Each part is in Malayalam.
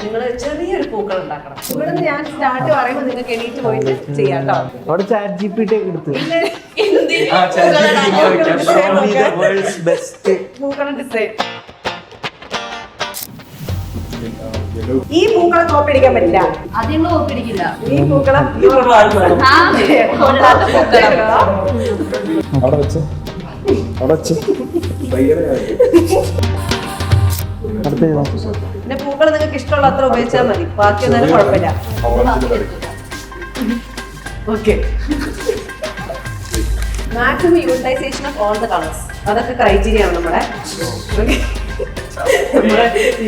നിങ്ങൾ ചെറിയൊരു പൂക്കൾ ഉണ്ടാക്കണം. ഇവിടെ നിന്ന് ഞാൻ സ്റ്റാർട്ട് പറയുമ്പോൾ നിങ്ങൾക്ക് എണീറ്റ് പോയിട്ട് ചെയ്യാം കേട്ടോ. അവിടെ ChatGPT എടുത്തു പൂക്കളെ ഡിസൈൻ. ഈ പൂക്കളെ കോപ്പി അടിക്കാൻ പറ്റില്ല. അത് ഞങ്ങൾ കോപ്പി അടിക്കില്ല. ഈ പൂക്കളം അവിടെ വെച്ച് പിന്നെ പൂക്കൾ നിങ്ങൾക്ക് ഇഷ്ടമുള്ള അത്ര ഉപയോഗിച്ചാൽ മതി, ബാക്കി ഒന്നും കുഴപ്പമില്ല. Okay, maximum utilization of all the colours, അതൊക്കെ ക്രൈറ്റീരിയ ആണ് നമ്മുടെ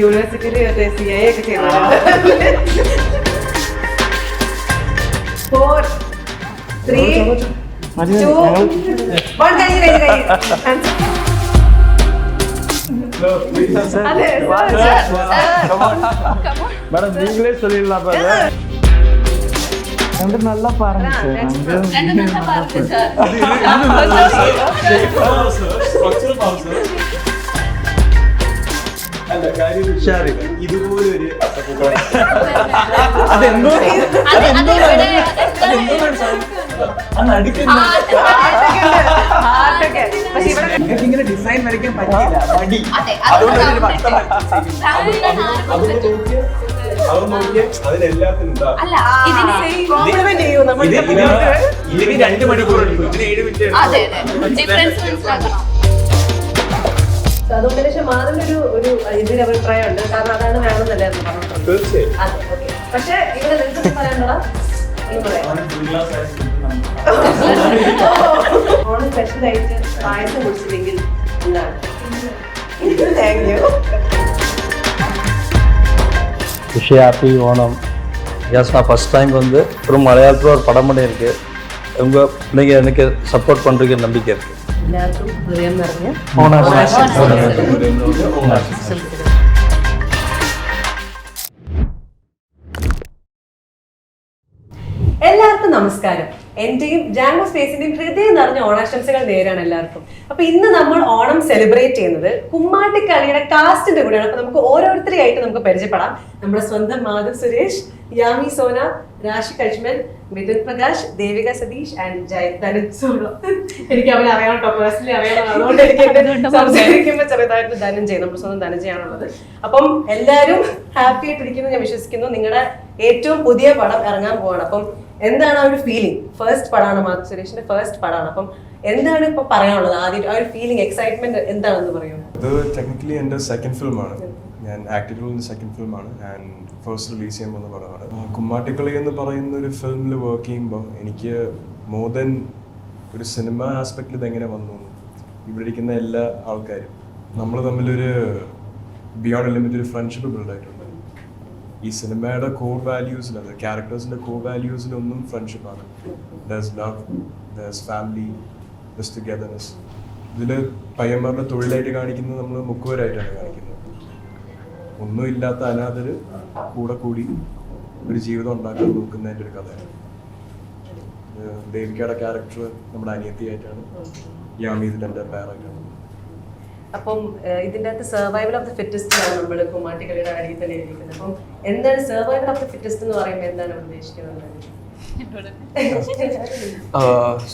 യൂണിവേഴ്സിറ്റിയിൽ CA ഒക്കെ ചെയ്യുന്നത്. 4, 3, 2, 1 കഴിഞ്ഞു. மேடம் நீங்களே சொல்லிடலாம் ரெண்டு நல்லா பாருங்க സാർ. ഇതുപോലെ ഒരു ഇങ്ങനെ ഡിസൈൻ വരയ്ക്കാൻ പറ്റില്ല, മടി. അതിലെല്ലാത്തിനും കോംപ്ലിമെന്റ് ചെയ്യൂ നമ്മൾ. ഇതിന് 2 മണിക്കൂർ എടുക്കും, ഇതിന് 7 മിനിറ്റ്. അതുകൊണ്ട് പക്ഷെ മാറിന്റെ ഒരു ഇതിന് അഭിപ്രായം ഉണ്ട്, കാരണം അതാണ് വേണമെന്നല്ലായിരുന്നു പറഞ്ഞിട്ടുണ്ട്. തീർച്ചയായും. അതെ, ഓക്കെ. പക്ഷെ ഇവിടെ നിങ്ങൾക്ക് പറയാനുള്ളതാ ഓണം സ്പെഷ്യൽ ആയിട്ട് പായസം കുടിച്ചില്ലെങ്കിൽ എന്താണ്? Thank you. Wish happy Onam. Yes, நான் ஃபஸ்ட் டைம் வந்து ஒரு மலையாளத்தில் ஒரு படம் பண்ணியிருக்கு. உங்கள் பிள்ளைங்க எனக்கு சப்போர்ட் பண்ணுறதுக்கு நம்பிக்கை இருக்குது. എല്ലാവർക്കും ഹൃദയം നിറഞ്ഞ എല്ലാവർക്കും നമസ്കാരം. എന്റെയും ജാങ്കോ സ്പേസിന്റെയും ഹൃദയം നിറഞ്ഞ ഓണാശംസകൾ നേരാണ് എല്ലാവർക്കും. അപ്പൊ ഇന്ന് നമ്മൾ ഓണം സെലിബ്രേറ്റ് ചെയ്യുന്നത് കുമ്മാട്ടിക്കളിയുടെ കാസ്റ്റിന്റെ കൂടെയാണ്. അപ്പൊ നമുക്ക് ഓരോരുത്തരെയായിട്ട് നമുക്ക് പരിചയപ്പെടാം. നമ്മുടെ സ്വന്തം മാധവ് സുരേഷ്, യാമി സോന, രാശി കശ്മൻ, മിഥുൻ പ്രകാശ്, ദേവിക സതീഷ് ആൻഡ് ധനുജ് സോള. എനിക്ക് അവരെ അറിയാം കേട്ടോ, പേഴ്സണലി അറിയാം. അതുകൊണ്ട് എനിക്ക് സംസാരിക്കുമ്പോൾ ചെറുതായിട്ട് ധനഞ്ജയ്, നമ്മുടെ സ്വന്തം ധനഞ്ജയാണുള്ളത്. അപ്പം എല്ലാവരും ഹാപ്പി ആയിട്ടിരിക്കുന്നു ഞാൻ വിശ്വസിക്കുന്നു. നിങ്ങളുടെ ഏറ്റവും പുതിയ പടം ഇറങ്ങാൻ പോവാണ്. അപ്പം എന്താണ് ആ ഒരു ഫീലിംഗ്? ഫസ്റ്റ് പടമാണ് മാധവ് സുരേഷിന്റെ, ഫസ്റ്റ് പടമാണ്. അപ്പം എന്താണ് ഇപ്പൊ പറയാനുള്ളത്? ആദ്യം ആ ഒരു ഫീലിംഗ്, എക്സൈറ്റ്മെന്റ് എന്താണെന്ന് പറയും? ഇത് ടെക്നിക്കലി എൻ്റെ സെക്കൻഡ് ഫിലിമാണ്. ഞാൻ ആക്ടറിലുള്ള സെക്കൻഡ് ഫിലിമാണ് ആൻഡ് ഫസ്റ്റ് റിലീസ് ചെയ്യാൻ പോകുന്ന പടമാണ്. കുമ്മാട്ടിക്കളി എന്ന് പറയുന്ന ഒരു ഫിലിമിൽ വർക്ക് ചെയ്യുമ്പോൾ എനിക്ക് മോർ ദൻ ഒരു സിനിമ ആസ്പെക്റ്റിൽ ഇതെങ്ങനെ വന്നു, ഇവിടെ ഇരിക്കുന്ന എല്ലാ ആൾക്കാരും നമ്മൾ തമ്മിലൊരു ബിയോണ്ട് ലിമിറ്റ് ഒരു ഫ്രണ്ട്ഷിപ്പ് ബിൽഡായിട്ടുണ്ട്. ഈ സിനിമയുടെ കോർ വാല്യൂസിലത്, ക്യാരക്ടേഴ്സിൻ്റെ കോർ വാല്യൂസിലൊന്നും ഫ്രണ്ട്ഷിപ്പാണ്. ദർസ് ലവ്, ദർസ് ഫാമിലി, ദർസ് ടുഗെദർനെസ്. ഇതിൽ പയ്യന്മാരുടെ തൊഴിലായിട്ട് കാണിക്കുന്നത് നമ്മൾ മുക്കുവരായിട്ടാണ് കാണിക്കുന്നത്. ഒന്നുമില്ലാത്ത അനാഥര് കൂടെ കൂടി ഒരു ജീവിതം ഉണ്ടാക്കാൻ നോക്കുന്നതിൻ്റെ ഒരു കഥയാണ്. ദേവികയുടെ ക്യാരക്ടർ നമ്മുടെ അനിയത്തിയായിട്ടാണ്, യാമി ഇതിൽ എൻ്റെ പേരായിട്ടാണ്. അപ്പം ഇതിൻ്റെ അകത്ത് സർവൈവൽ ഓഫ് ദ ഫിറ്റസ്റ്റ് നമ്മൾ കുമ്മാട്ടിക്കളിയുടെ അടിയിൽ തന്നെ ഇരിക്കുന്നത്. അപ്പം എന്താണ് സർവൈവൽ ഓഫ് ദ ഫിറ്റസ്റ്റ് എന്ന് പറയുമ്പോൾ എന്താണ് ഉദ്ദേശിക്കുന്നത്?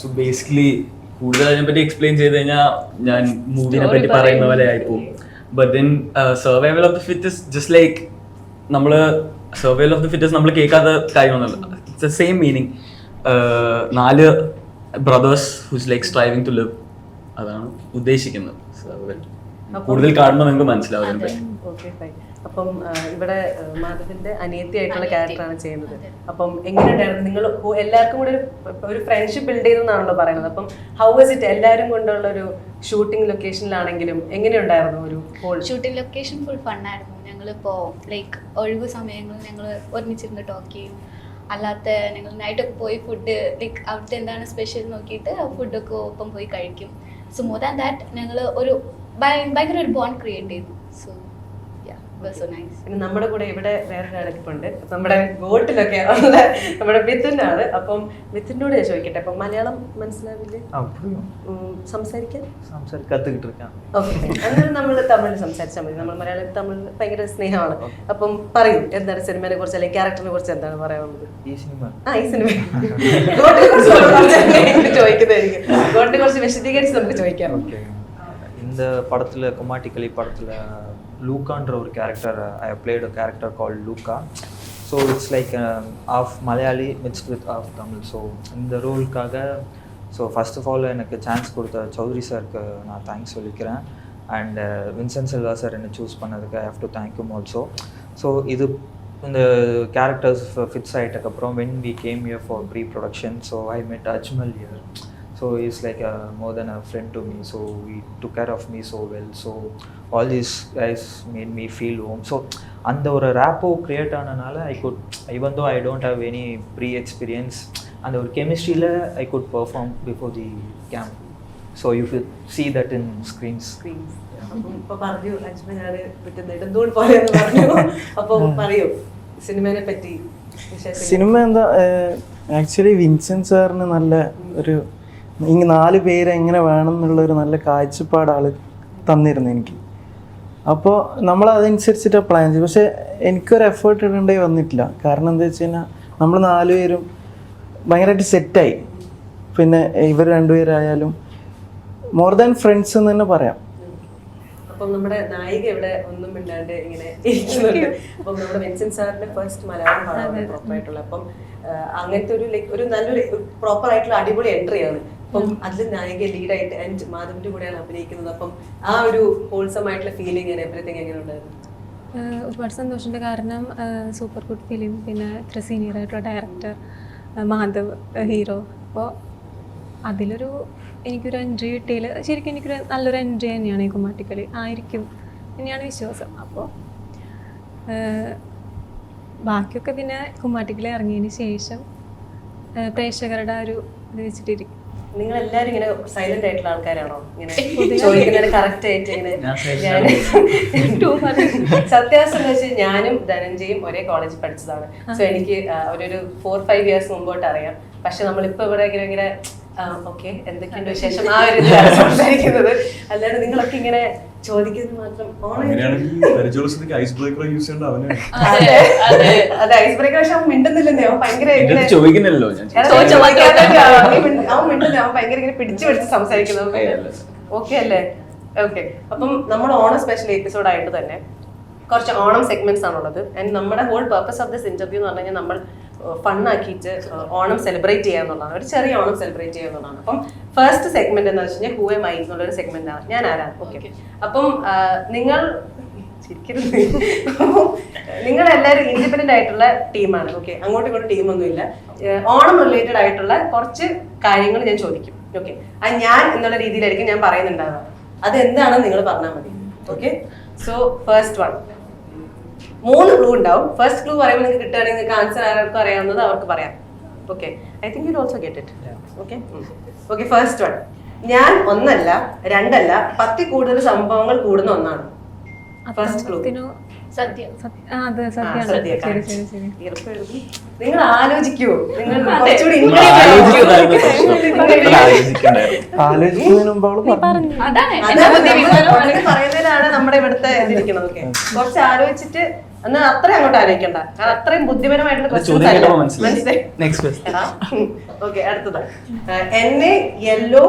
സോ ബേസിക്കലി കൂടുതൽ അതിനെപ്പറ്റി എക്സ്പ്ലെയിൻ ചെയ്ത് കഴിഞ്ഞാൽ ഞാൻ മൂവിനെ പറ്റി പറയുന്ന പോലെ ആയിപ്പോവും. But then survival of the fittest just like നമ്മൾ സർവൈവൽ ഓഫ് ദ ഫിറ്റസ്റ്റ് നമ്മൾ കേൾക്കാത്ത കാര്യമൊന്നുമല്ല. It's the same meaning. 4 brothers who's like striving to live, അതാണ് ഉദ്ദേശിക്കുന്നത്. കൂടുതൽ കാണുമ്പോൾ നിങ്ങൾക്ക് മനസ്സിലാവും അതിനെപ്പറ്റി. അപ്പം ഇവിടെ മാധവിന്റെ അനിയത്തിയായിട്ടുള്ള ക്യാരക്ടറാണ് ചെയ്യുന്നത്. അപ്പം എങ്ങനെയുണ്ടായിരുന്നു? നിങ്ങൾ എല്ലാവർക്കും കൂടെ ഒരു ഫ്രണ്ട്ഷിപ്പ് ബിൽഡ് ചെയ്തെന്നാണല്ലോ പറയുന്നത്. അപ്പം ഹൗ വാസ് ഇറ്റ് എല്ലാവരും കൊണ്ടുള്ള ഒരു ഷൂട്ടിംഗ് ലൊക്കേഷനിലാണെങ്കിലും എങ്ങനെയുണ്ടായിരുന്നു? ഒരു ഷൂട്ടിംഗ് ലൊക്കേഷൻ ഫുൾ ഫണ്ണായിരുന്നു. ഞങ്ങളിപ്പോൾ ലൈക്ക് ഒഴിവ് സമയങ്ങളിൽ ഞങ്ങൾ ഒരുമിച്ചിരുന്ന് ടോക്ക് ചെയ്യും. അല്ലാത്ത ഞങ്ങൾ നൈറ്റൊക്കെ പോയി ഫുഡ് ലൈക്ക് അവിടുത്തെ എന്താണ് സ്പെഷ്യൽ നോക്കിയിട്ട് ഫുഡൊക്കെ ഒപ്പം പോയി കഴിക്കും. സോ മോർ ദാൻ ദാറ്റ് ഞങ്ങൾ ഒരു ഭയങ്കര ഒരു ബോണ്ട് ക്രിയേറ്റ് ചെയ്തു. So was so nice. പിന്നെ നമ്മുടെ കൂടെ ഇവിടെ വേറെ ഒരാളൊക്കെ നമ്മുടെ ഗോട്ടിലൊക്കെ ഉള്ള നമ്മുടെ മിഥുനാണ്. അപ്പം മിഥുനോട് ഞാൻ ചോദിക്കട്ടെ, അപ്പം മലയാളം മനസ്സിലാവില്ലേ? സംസാരിക്കാൻ കത്തുകിട്ട് ഇരിക്കാം. ഓക്കെ, അങ്ങനെ നമ്മൾ തമിഴിൽ സംസാരിച്ചാൽ മതി. നമ്മൾ മലയാളം തമിഴ് ഭയങ്കര സ്നേഹമാണ്. അപ്പം പറയൂ, എന്താണ് സിനിമയെ കുറിച്ച് അല്ലെങ്കിൽ ക്യാരക്ടറിനെ കുറിച്ച് എന്താണ് പറയാനുള്ളത്? ഈ സിനിമ ഈ സിനിമ ഗോട്ടിനെ കുറിച്ച് ചോദിക്കുന്നതായിരിക്കും. ഗോട്ടിനെ കുറിച്ച് വിശദീകരിച്ച് നമുക്ക് ചോദിക്കാം. ஓகே, இந்த படத்தில் கும்மாட்டிக்களி படத்தில் லூக்கான்ற ஒரு character, I played a character call Luca. So it's like half Malayali mixed with half Tamil. So இந்த ரோலுக்காக ஃபர்ஸ்ட் ஆஃப் ஆல் எனக்கு சான்ஸ் கொடுத்த சௌத்ரி சாருக்கு நான் தேங்க்ஸ் சொல்லிக்கிறேன். அண்ட் வின்சென்ட் செல்வா சார் என்னை சூஸ் பண்ணதுக்கு I have to thank you also. So இது இந்த கேரக்டர்ஸ் ஃபிக்ஸ் ஆகிட்டக்கப்புறம் when we came here for pre production, so I met Ajmal here. So he's like more than a friend to me. So he took care of me so well. So all these guys made me feel home. So அந்த ஒரு ரேப்போ கிரியேட் ஆனனால I could, even though I don't have any pre-experience, அந்த ஒரு கெமிஸ்ட்ரியில் I could perform before the camp. So you could see that in screens. ഇപ്പൊ പറഞ്ഞു അജ്മലാണ് നെടുന്തൂൺ പോലെയെന്ന് പറഞ്ഞു. അപ്പൊ പറയൂ സിനിമയെ പറ്റി. സിനിമ എന്താ, ആക്ച്വലി വിൻസെന്റ് സാറിന് നല്ല ഒരു ഈ 4 പേര് എങ്ങനെ വേണം എന്നുള്ളൊരു നല്ല കാഴ്ചപ്പാട് ആൾ തന്നിരുന്നു എനിക്ക്. അപ്പോൾ നമ്മൾ അതനുസരിച്ചിട്ട് പ്ലാൻ ചെയ്തു. പക്ഷേ എനിക്കൊരു എഫേർട്ട് ഇടേണ്ടി വന്നിട്ടില്ല. കാരണം എന്താ വെച്ച് കഴിഞ്ഞാൽ നമ്മൾ 4 പേരും ഭയങ്കരമായിട്ട് സെറ്റായി. പിന്നെ ഇവർ 2 പേരായാലും മോർ ദാൻ ഫ്രണ്ട്സ് എന്ന് തന്നെ പറയാം. അപ്പം നമ്മുടെ നായിക ഇവിടെ ഒന്നും മിണ്ടാണ്ട് ഇങ്ങനെ ഇരിക്കുന്നുണ്ട്. അപ്പം നമ്മുടെ വിൻസെന്റ് സാറിന്റെ ഫസ്റ്റ് മലയാളം പടമാണ് പ്രോപ്പറായിട്ടുള്ള. അപ്പം അങ്ങനത്തെ ഒരു ലൈക്ക് ഒരു നല്ലൊരു പ്രോപ്പർ ആയിട്ടുള്ള അടിപൊളി എൻട്രി ആണ്. അപ്പം അതിൽ നായിക ലീഡായിട്ട് ആൻഡ് മാധവിന്റെ കൂടെയാണ് അഭിനയിക്കുന്നത്. അപ്പം ആ ഒരു ഹോൾസം ആയിട്ടുള്ള ഫീലിംഗ് എവറിത്തിങ് എങ്ങനെ ഉണ്ടായിരുന്നു? ഒരുപാട് സന്തോഷമുണ്ട്. കാരണം സൂപ്പർ ഗുഡ് ഫിലിം, പിന്നെ ഇത്ര സീനിയർ ആയിട്ടുള്ള ഡയറക്ടർ മാധവ് ഹീറോ. അപ്പോൾ അതിലൊരു എനിക്കൊരു എൻട്രി കിട്ടിയതിൽ ശരിക്കും എനിക്കൊരു നല്ലൊരു എൻട്രി തന്നെയാണ് ഈ കുമ്മാട്ടിക്കളി ആയിരിക്കും തന്നെയാണ് വിശ്വാസം. അപ്പോൾ ബാക്കിയൊക്കെ പിന്നെ കുമ്മാട്ടിക്കളി ഇറങ്ങിയതിന് ശേഷം പ്രേക്ഷകരുടെ ഒരു ഇത് വെച്ചിട്ടിരിക്കും. നിങ്ങൾ എല്ലാരും ഇങ്ങനെ സൈലന്റ് ആയിട്ടുള്ള ആൾക്കാരാണോ? ഇങ്ങനെ ചോദിക്കുന്നത് കറക്റ്റ് ആയിട്ട് ഇങ്ങനെ? സത്യാവസ്ഥ എന്ന് വെച്ചാൽ ഞാനും ധനഞ്ജയും ഒരേ കോളേജിൽ പഠിച്ചതാണ്. സോ എനിക്ക് ഒരു 4-5 ഇയേഴ്സ് മുമ്പോട്ട് അറിയാം. പക്ഷെ നമ്മളിപ്പോ ഇവിടെ ഇങ്ങനെ ഓക്കെ എന്തൊക്കെയുണ്ട് വിശേഷം ആ ഒരു സംസാരിക്കുന്നത്. അല്ലാണ്ട് നിങ്ങളൊക്കെ ഇങ്ങനെ ചോദിക്കുന്നത് മാത്രം. അതെ, ഐസ് ബ്രേക്കർ. പക്ഷെ അവൻ മിണ്ടുന്നില്ലെന്നേ, അവൻ ഭയങ്കര ചോദിക്കുന്നില്ലല്ലോ ഞാൻ. അവൻ മിണ്ടുന്നില്ല, അവൻ ഭയങ്കര ഇങ്ങനെ പിടിച്ച് സംസാരിക്കുന്നത്. ഓക്കെ അല്ലേ? ഓക്കെ. അപ്പം നമ്മൾ ഓണം സ്പെഷ്യൽ എപ്പിസോഡ് ആയിട്ട് തന്നെ കുറച്ച് ഓണം സെഗ്മെന്റ്സ് ആണുള്ളത്. ആൻഡ് നമ്മുടെ whole purpose of this interview എന്ന് പറഞ്ഞു കഴിഞ്ഞാൽ നമ്മൾ ഫണ്ണാക്കിയിട്ട് ഓണം സെലിബ്രേറ്റ് ചെയ്യുക എന്നുള്ളതാണ്. ഒരു ചെറിയ ഓണം സെലിബ്രേറ്റ് ചെയ്യുക എന്നുള്ളതാണ്. അപ്പം ഫസ്റ്റ് സെഗ്മെന്റ് എന്ന് വെച്ച് കഴിഞ്ഞാൽ ഹൂ എം ഐ എന്നുള്ളൊരു സെഗ്മെന്റ് ആണ്. ഞാൻ ആരാണ്? ഓക്കെ. അപ്പം നിങ്ങൾ എല്ലാവരും ഇൻഡിപെൻഡന്റ് ആയിട്ടുള്ള ടീമാണ്. ഓക്കെ, അങ്ങോട്ടും ഇങ്ങോട്ടും ടീമൊന്നുമില്ല. ഓണം റിലേറ്റഡ് ആയിട്ടുള്ള കുറച്ച് കാര്യങ്ങൾ ഞാൻ ചോദിക്കും. ഓക്കെ, അത് ഞാൻ എന്നുള്ള രീതിയിലായിരിക്കും ഞാൻ പറയുന്നുണ്ടാവുക. അത് എന്താണെന്ന് നിങ്ങൾ പറഞ്ഞാൽ മതി. Okay, so first one. 3 clue ഉണ്ടാവും. ഫസ്റ്റ് ക്ലൂ പറയുമ്പോൾ നിങ്ങൾക്ക് കിട്ടുകയാണെങ്കിൽ നിങ്ങൾക്ക് ആൻസർ ആർക്കും അറിയാവുന്നത് അവർക്ക് പറയാം. Okay, I think you also get it. Okay okay. First one. ഞാൻ 1 അല്ല 2 അല്ല 10 കൂടുതൽ സംഭവങ്ങൾ കൂടുന്ന ഒന്നാണ്. ഫസ്റ്റ് ക്ലൂ സത്യം. നിങ്ങൾ ആലോചിക്കൂ. നിങ്ങൾ ആലോചിക്കുന്നതിന് മുമ്പ് അവള് പറഞ്ഞു. പറയുന്നതിലാണ് നമ്മുടെ ഇവിടുത്തെ ഇതിരിക്കുന്നത്. ഓക്കെ, കുറച്ച് ആലോചിച്ചിട്ട് എന്നാൽ അത്രയും അങ്ങോട്ട് ആലോചിക്കണ്ട. കാരണം അത്രയും ബുദ്ധിപരമായിട്ടുള്ള ഓക്കെ. അടുത്തത്. എന്നെ യെല്ലോ,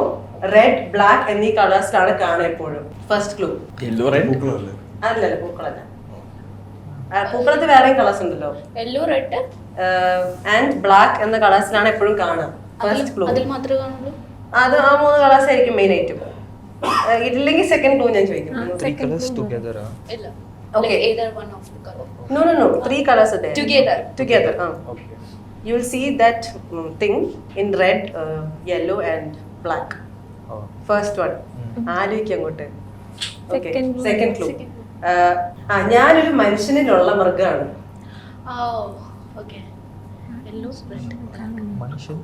റെഡ്, ബ്ലാക്ക് എന്നീ കളേഴ്സിലാണ് കാണുക എപ്പോഴും. First clue. അല്ലല്ലോ, പൂക്കളല്ല. പൂക്കളത്തിൽ വേറെയും കളേഴ്സ് ഉണ്ടല്ലോ. യെല്ലോ, റെഡ് ആൻഡ് ബ്ലാക്ക് എന്ന കളേഴ്സിലാണ് എപ്പോഴും കാണുക. First clue. അതിൽ മാത്രമേ കാണുള്ളൂ. അത് ആ 3 കളേഴ്സ് ആയിരിക്കും മെയിൻ ആയിട്ടും. ഇതില്ലെങ്കിൽ സെക്കൻഡ് ക്ലൂ ഞാൻ ചോദിക്കും. ഇല്ല. Okay. Like either one of the color. No. 3 colors are there. Together. Okay. You will see that thing in red, yellow and black. Oh. First one. ആലോചിക്കും അങ്ങോട്ട്. Second clue. ഞാനൊരു മനുഷ്യനിലുള്ള മൃഗമാണ്. Okay. Yellow, red. മനുഷ്യൻ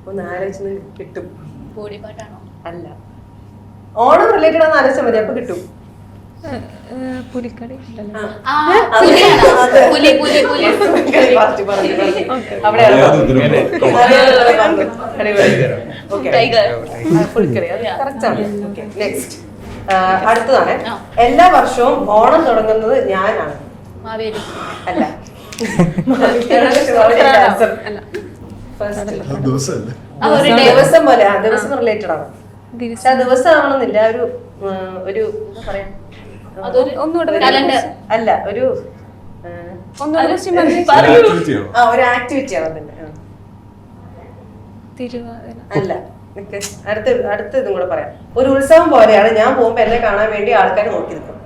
ഒന്ന് ആലോചിച്ച് കിട്ടും. ബോഡി പാർട്ട് ആണോ? അല്ല. ഓണം റിലേറ്റഡ് ആണെന്ന് ആലോചിച്ചാൽ മതി, അപ്പൊ കിട്ടും. പുലിക്കളി ഉണ്ടല്ലോ. ആ, പുലിയാണ്. പുലി പുലി പുലി അവിടെയാണ് ടൈഗർ. പുലിക്കളി അത് correct ആണ്. Okay, next. അടുത്തതാണ് എല്ലാ വർഷവും ഓണം തുടങ്ങുന്നത് ഞാനാണ്. മാവേലി. അല്ല ദിവസമല്ലേ ആ, ഒരു day. ദിവസം പോലെ ദിവസം റിലേറ്റഡ് ആണ്. പക്ഷെ ആ ദിവസം ആവണമെന്നില്ല. ഒരു എന്താ പറയാ, അതൊരു ഒന്നുകൂടെ calendar. അല്ല ഒരു ഒന്നുകൂടെ question പറഞ്ഞേ. ആക്ടിവിറ്റി ആണോ? ഒരു ആക്ടിവിറ്റി ആണ് അതിന്റെ. തിരുവാതിര. അല്ല നിക്ക്, അടുത്ത ഇതും കൂടെ പറയാം. ഒരു ഉത്സവം പോലെയാണ്. ഞാൻ പോകുമ്പോ എന്നെ കാണാൻ വേണ്ടി ആൾക്കാർ നോക്കി നിൽക്കും.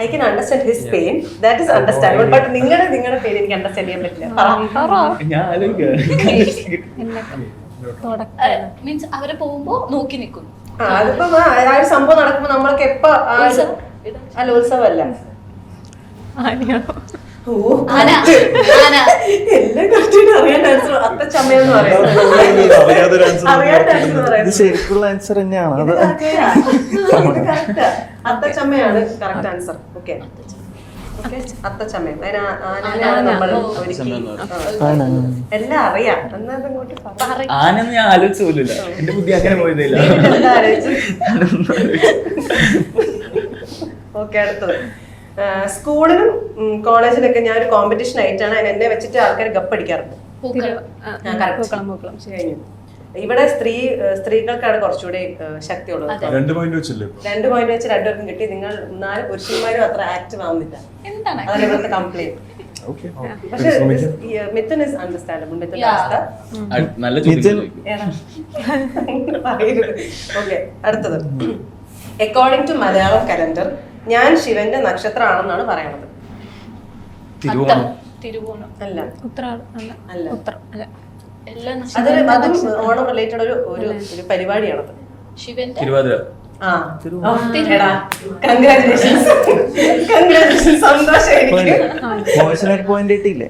I can understand his pain, that is understandable. But നിങ്ങളുടെ പെയിൻ എനിക്ക് അണ്ടർസ്റ്റാൻഡ് ചെയ്യാൻ പറ്റില്ല. ഞാൻ ആലോചിക്കാം. മീൻസ് അവര് പോകുമ്പോ നോക്കി നിൽക്കും. അതിപ്പോ ആ ഒരു സംഭവം നടക്കുമ്പോ നമ്മൾക്ക് എപ്പോ അല്ല ഉത്സവമല്ല. ആനയാണോ? ഓ, ആന. ആന. എല്ലാം കറക്റ്റ് അറിയാൻ ആൻസർ അത്തച്ചമ്മയെന്ന് പറയുന്നത്. അറിയാത്തൊരു answer അറിയാത്ത ആൻസർ ഇത് പറയുന്നത് ശരിക്കുള്ള ആൻസർ തന്നെയാണ് അത്. അത്തച്ചമ്മയാണ് കറക്റ്റ് ആൻസർ. ഓക്കെ, അത്തച്ചമ്മയം. ആനയാണ് നമ്മൾ എല്ലാം അറിയാം. എന്നാൽ ഇങ്ങോട്ട് പറ. ആനൊന്നും ഞാൻ ആലോചിച്ച പോലില്ല. എന്റെ ബുദ്ധി അങ്ങനെ പോയതില്ല. ഓക്കെ, അടുത്തത്. സ്കൂളിലും കോളേജിലൊക്കെ ഞാൻ ഒരു കോമ്പറ്റീഷൻ ആയിട്ടാണ് എന്നെ വെച്ചിട്ട് ആൾക്കാർ ഗപ്പടിക്കാറുണ്ട്. പൂക്കളം കഴിഞ്ഞു. ഇവിടെ സ്ത്രീകൾക്കാണ് കുറച്ചുകൂടി ശക്തിയുള്ളത്. 2 പോയിന്റ് വെച്ചില്ലേ? 2 പോയിന്റ് വെച്ച് 2 പേർക്കും കിട്ടി. നിങ്ങൾ 4 പുരുഷന്മാരും അത്ര ആക്റ്റീവ് ആവുന്നില്ല. എന്താണ് അതാണ് ഇവിടുത്തെ കംപ്ലൈന്റ്. പക്ഷെ മിഥുൻ ഇസ് അണ്ടർസ്റ്റാൻഡബിൾ. മിഥുൻ നല്ല ചോദ്യം. ഓക്കെ, അടുത്തത്. അക്കോർഡിംഗ് ടു മലയാളം കലണ്ടർ ഞാൻ ശിവന്റെ നക്ഷത്രമാണെന്നാണ് പറയണത്. തിരുവോണം. തിരുവോണം. അല്ല, ഉത്രാടം അല്ല. അല്ല. ഉത്രം അല്ല. എല്ലാം അതും ഓണം റിലേറ്റഡ് ഒരു പരിപാടിയാണത്. ശിവന്റെ തിരുവാതിര. ആ, എടാ, congratulations. Congratulations. സന്തോഷം എനിക്ക്. മോശനൊരു പോയിന്റ് കിട്ടിയില്ലേ?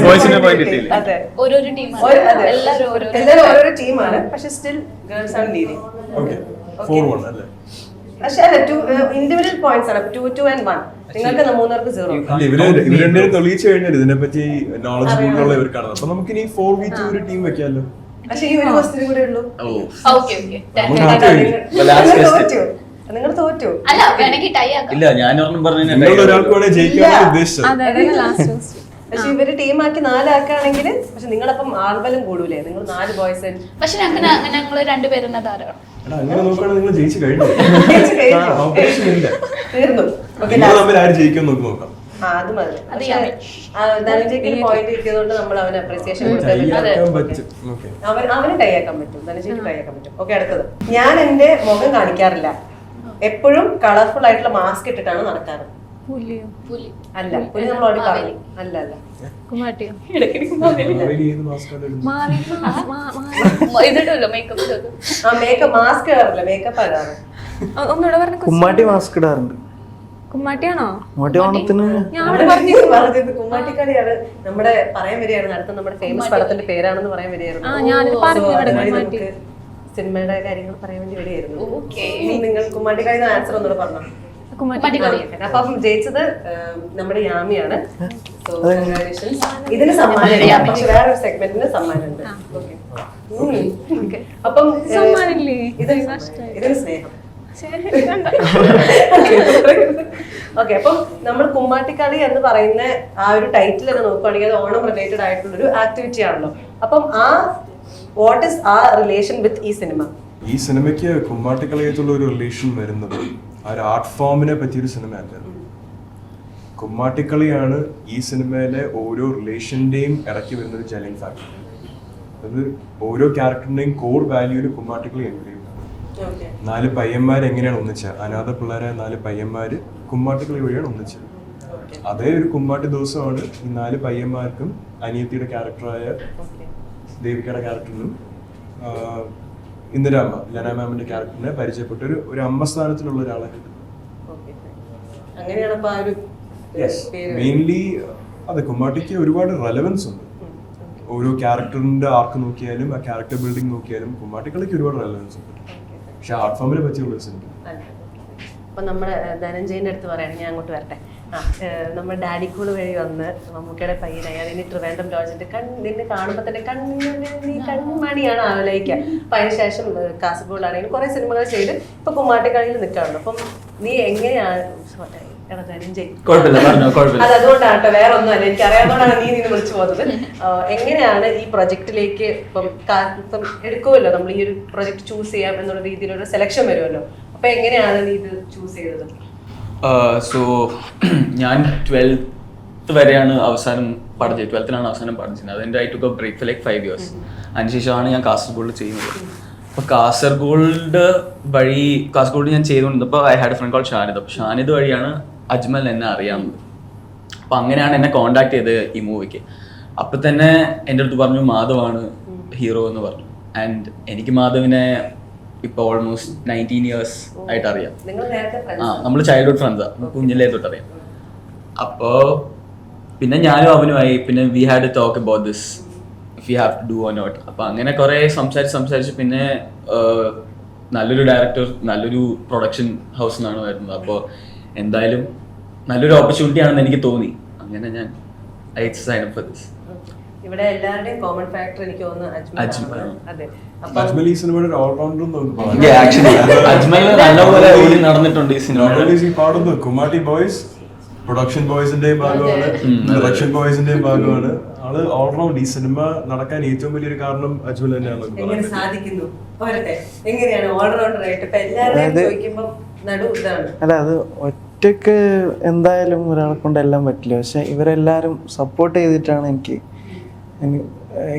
Boys-ന് point കിട്ടിയില്ലേ? അതെ, ഓരോരോ ടീം. അതെ. എല്ലാരും എല്ലാവരും ഓരോരോ ടീമാണ്. പക്ഷെ സ്റ്റിൽ ഗേൾസ് ആണ് ലീഡിങ്. ഓക്കെ, 4-1 അല്ലേ? പക്ഷെ അല്ല, ഇൻഡിവിജ്വൽ പോയിന്റ്സ് ആണ്. 2 and 1. നിങ്ങൾക്ക് 3 പേർക്ക് 0. അല്ല, ഇവര് രണ്ടുപേരും തെളിയിച്ചു കഴിഞ്ഞാൽ ഇതിനെപ്പറ്റി നോളജ് കൂടുതലുള്ള ഇവർക്കാണ്. അപ്പൊ നമുക്ക് ഇനി 4v2 ഒരു ടീം വെക്കാമല്ലോ. പക്ഷെ ഈ ഒരു ക്വസ്റ്റ്യൻ കൂടെ ഉള്ളൂ. Okay okay. നിങ്ങൾ തോറ്റു. അല്ല, വേണമെങ്കിൽ ടൈ ആക്കാം. ഇല്ല, ഞാൻ ഒരെണ്ണം പറഞ്ഞു. നിങ്ങളുടെ ഒരാൾക്ക് വേണേ ജയിക്കാനാണ് ഉദ്ദേശിച്ചത്. അതെ, അതാണ് ലാസ്റ്റ് ക്വസ്റ്റ്യൻ. പക്ഷെ ഇവര് ടീമാക്കി 4 ആക്കുകയാണെങ്കിൽ, പക്ഷെ നിങ്ങളപ്പം ആൾബലം കൂടൂലേ? നിങ്ങൾ 4 ബോയ്സ്. പക്ഷെ ഞങ്ങള് രണ്ടുപേരും ധാരാളം. എടാ, അങ്ങനെ നോക്കുകയാണെങ്കിൽ നിങ്ങൾ ജയിച്ചു കഴിഞ്ഞു. തീർന്നു. നിങ്ങൾ തമ്മിൽ ആര് ജയിക്കും നോക്കി നോക്കാം. അത് മതി. ധനഞ്ജയ്ക്ക് പോയിന്റ് കിട്ടിയതുകൊണ്ട് നമ്മൾ അവന് അപ്രീസിയേഷൻ അവന് ടൈ ആക്കാൻ പറ്റും. ധനഞ്ജയ്ക്ക് ടൈ ആക്കാൻ പറ്റും. ഓക്കെ, അടുത്തത്. ഞാൻ എന്റെ മുഖം കാണിക്കാറില്ല. എപ്പോഴും കളർഫുൾ ആയിട്ടുള്ള മാസ്ക് ഇട്ടിട്ടാണ് നടക്കാറ്. പുലിയോ? പുലി. അല്ല, പുലി നമ്മൾ ഓടി പറഞ്ഞു. അല്ല അല്ല, കുമ്മാട്ടിയോ? ഇതിട്ടല്ലോ മേക്കപ്പ്. ആ മേക്കപ്പ് മാസ്ക് ഇടാറില്ല, മേക്കപ്പ് ഇടാറ്. ഒന്നുകൂടെ പറഞ്ഞ കുമ്മാട്ടി മാസ്ക് ഇടാറുണ്ട്. കുമ്മാട്ടിയാണോ? കുമ്മാട്ടി ഓണത്തിന് ഞാൻ അവിടെ പറഞ്ഞു. പറഞ്ഞത് കുമ്മാട്ടിക്കളിയാണ്. നമ്മുടെ പറയാൻ വരികയായിരുന്നു, അടുത്ത നമ്മുടെ ഫേമസ് പടത്തിന്റെ പേരാണെന്ന് പറയാൻ വരികയായിരുന്നു. ഞാനിത് പറഞ്ഞു. നമുക്ക് സിനിമയുടെ കാര്യങ്ങൾ പറയാൻ വേണ്ടി വരികയായിരുന്നു. നിങ്ങൾ കുമ്മാട്ടിക്കളി ആൻസർ ഒന്നുകൂടെ പറഞ്ഞു. അപ്പം ജയിച്ചത് നമ്മുടെ യാമിയാണ്. ഇതിന് സമ്മാനം, പക്ഷെ വേറൊരു സെഗ്മെന്റിന് സമ്മാനമുണ്ട്. അപ്പം ഇതിന് സ്നേഹം. ഓക്കെ, അപ്പം നമ്മൾ കുമ്മാട്ടിക്കളി എന്ന് പറയുന്ന ആ ഒരു ടൈറ്റിൽ തന്നെ നോക്കുകയാണെങ്കിൽ അത് ഓണം റിലേറ്റഡ് ആയിട്ടുള്ള ഒരു ആക്ടിവിറ്റി ആണല്ലോ. അപ്പം വാട്ട് ഇസ് ആ റിലേഷൻ വിത്ത് ഈ സിനിമ? ഈ സിനിമയ്ക്ക് കുമ്മാട്ടിക്കളിയായിട്ടുള്ള ഒരു റിലേഷൻ വരുന്നത് ആ ഒരു ആർട്ട് ഫോമിനെ പറ്റിയൊരു സിനിമ അല്ല. കുമ്മാട്ടിക്കളിയാണ് ഈ സിനിമയിലെ ഓരോ റിലേഷന്റെയും ഇറക്കി വരുന്ന ഒരു ചലഞ്ച് ഫാക്ടർ. അത് ഓരോ ക്യാരക്ടറിന്റെയും കോർ വാല്യൂല് കുമ്മാട്ടിക്കളി എൻകറേജ്. 4 പയ്യന്മാർ എങ്ങനെയാണ് ഒന്നിച്ചത്? അനാഥ പിള്ളേരായ 4 പയ്യന്മാര് കുമ്മാട്ടിക്കളി വഴിയാണ് ഒന്നിച്ചത്. അതേ ഒരു കുമ്മാട്ടി ദിവസമാണ് ഈ 4 പയ്യന്മാർക്കും അനിയത്തിയുടെ ക്യാരക്ടറായ ദേവികയുടെ ക്യാരക്ടറിനും ഇന്ദിരാമ്മ ലന മാമിന്റെ ക്യാരക്ടറിനെ പരിചയപ്പെട്ട ഒരു അമ്മ സ്ഥാനത്തിലുള്ള ഒരാളെ കിട്ടും. മെയിൻലി അതെ, കുമ്മാട്ടിക്ക് ഒരുപാട് റെലവൻസ് ഉണ്ട്. ഓരോ ക്യാരക്ടറിന്റെ ആർക്ക് നോക്കിയാലും ആ ക്യാരക്ടർ ബിൽഡിംഗ് നോക്കിയാലും കുമ്മാട്ടിക്കളിക്ക് ഒരുപാട് റെലവൻസ് ഉണ്ട്. പക്ഷെ ആർട്ട് ഫോമിനെ പറ്റിയുള്ള സിനിമ അപ്പം നമ്മുടെ ധനഞ്ജയൻ്റെ അടുത്ത് പറയുകയാണെങ്കിൽ ഞാൻ അങ്ങോട്ട് വരട്ടെ. നമ്മുടെ ഡാഡി കൂൾ വഴി വന്ന് മമ്മൂക്കയുടെ പയ്യനായി അതിന് ട്രിവാൻഡ്രം ലോഡ്ജിന്റെ നിന്നെ കാണുമ്പോൾ തന്നെ നീ കൺമണിയാണ് ആലോചിക്കുക. അപ്പം അതിനുശേഷം കാസർഗോഡാണെങ്കിലും കുറേ സിനിമകൾ ചെയ്ത് ഇപ്പൊ കുമ്മാട്ടിക്കളിയിൽ നിൽക്കാറുണ്ട്. അപ്പം നീ എങ്ങനെയാണ് അത് അതുകൊണ്ടാണ് വേറെ ഒന്നുമല്ല, എനിക്ക് അറിയാവുന്നതാണ് നീ നിന്ന് വിളിച്ചു പോകുന്നത്. എങ്ങനെയാണ് ഈ പ്രൊജക്റ്റിലേക്ക് ഇപ്പം എടുക്കുമല്ലോ, നമ്മൾ ഈ ഒരു പ്രൊജക്ട് ചൂസ് ചെയ്യാം എന്നുള്ള രീതിയിലൊരു സെലക്ഷൻ വരുമല്ലോ, അപ്പൊ എങ്ങനെയാണ് നീ ഇത് ചൂസ് ചെയ്തത്? സോ ഞാൻ 12th വരെയാണ് അവസാനം പഠിച്ചത്. 12th അവസാനം പഠിച്ചത്. അതെൻ്റെ I took a break for like 5 years. അതിനുശേഷമാണ് ഞാൻ കാസർഗോഡ് ചെയ്യുന്നത്. അപ്പോൾ കാസർഗോഡ് ഞാൻ ചെയ്തുകൊണ്ടിരുന്നപ്പോൾ I had a friend call Shanid. അപ്പോൾ ഷാനിദ് വഴിയാണ് അജ്മൽ എന്നെ അറിയാവുന്നത്. അപ്പോൾ അങ്ങനെയാണ് എന്നെ കോണ്ടാക്ട് ചെയ്തത് ഈ മൂവിക്ക്. അപ്പോൾ തന്നെ എൻ്റെ അടുത്ത് പറഞ്ഞു മാധവാണ് ഹീറോ എന്ന് പറഞ്ഞു. ആൻഡ് എനിക്ക് മാധവിനെ ഇപ്പോൾ ഓൾമോസ്റ്റ് 19 years ആയിട്ട് അറിയാം. നമ്മൾ ചൈൽഡ്ഹുഡ് ഫ്രണ്ട്സാണ്, കുഞ്ഞിലേ തൊട്ടറിയാം. അപ്പോൾ പിന്നെ ഞാനും അവനുമായി പിന്നെ we had a talk about this if you have to do or not. അപ്പോൾ അങ്ങനെ കുറേ സംസാരിച്ച് പിന്നെ നല്ലൊരു ഡയറക്ടർ നല്ലൊരു പ്രൊഡക്ഷൻ ഹൗസിൽ നിന്നാണ് വരുന്നത്. അപ്പോൾ എന്തായാലും നല്ലൊരു ഓപ്പർച്യൂണിറ്റി ആണെന്ന് എനിക്ക് തോന്നി. അങ്ങനെ ഞാൻ I sign up for this. ഇവിടെ എല്ലാവരുടെയും കോമൺ ഫാക്ടർ എനിക്ക് തോന്നുന്നു അജ്മൽ. അതെ, അജ്മൽ ഈ സിനിമയുടെ ഒരു ഓൾറൗണ്ടർ നടന്നിട്ടുണ്ട് ഈ സിനിമ. പാടുന്നു കുമ്മാട്ടി ബോയ്സ്, പ്രൊഡക്ഷൻ ബോയ്സിന്റെയും ഭാഗമാണ്, ഡയറക്ഷൻ ബോയ്സിന്റെയും ഭാഗമാണ്. ആള് ഓൾറൗണ്ട്. ഈ സിനിമ നടക്കാൻ ഏറ്റവും വലിയൊരു കാരണം അജ്മൽ തന്നെയാണ്. എങ്ങനെ സാധിക്കുന്നു എങ്ങനെയാണ് ഓൾറൗണ്ടർ ആയിട്ട് അല്ല, അത് ഒറ്റക്ക് എന്തായാലും ഒരാളെ കൊണ്ട് എല്ലാം പറ്റില്ല. പക്ഷെ ഇവരെല്ലാരും സപ്പോർട്ട് ചെയ്തിട്ടാണ് എനിക്ക്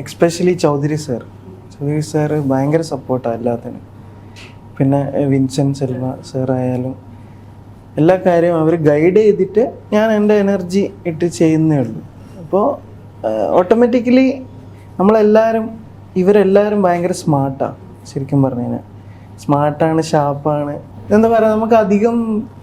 എക്സ്പെഷ്യലി ചൗധരി സാറ് ഭയങ്കര സപ്പോർട്ടാണ് എല്ലാത്തിനും. പിന്നെ വിൻസെൻ്റ് സെൽവ സാറായാലും എല്ലാ കാര്യവും അവർ ഗൈഡ് ചെയ്തിട്ട് ഞാൻ എൻ്റെ എനർജി ഇട്ട് ചെയ്യുന്നേ ഉള്ളൂ. അപ്പോൾ ഓട്ടോമാറ്റിക്കലി ഇവരെല്ലാവരും ഭയങ്കര സ്മാർട്ടാണ്. ശരിക്കും പറഞ്ഞു കഴിഞ്ഞാൽ സ്മാർട്ടാണ്, ഷാർപ്പാണ്. എന്താ പറയുക, നമുക്ക് അധികം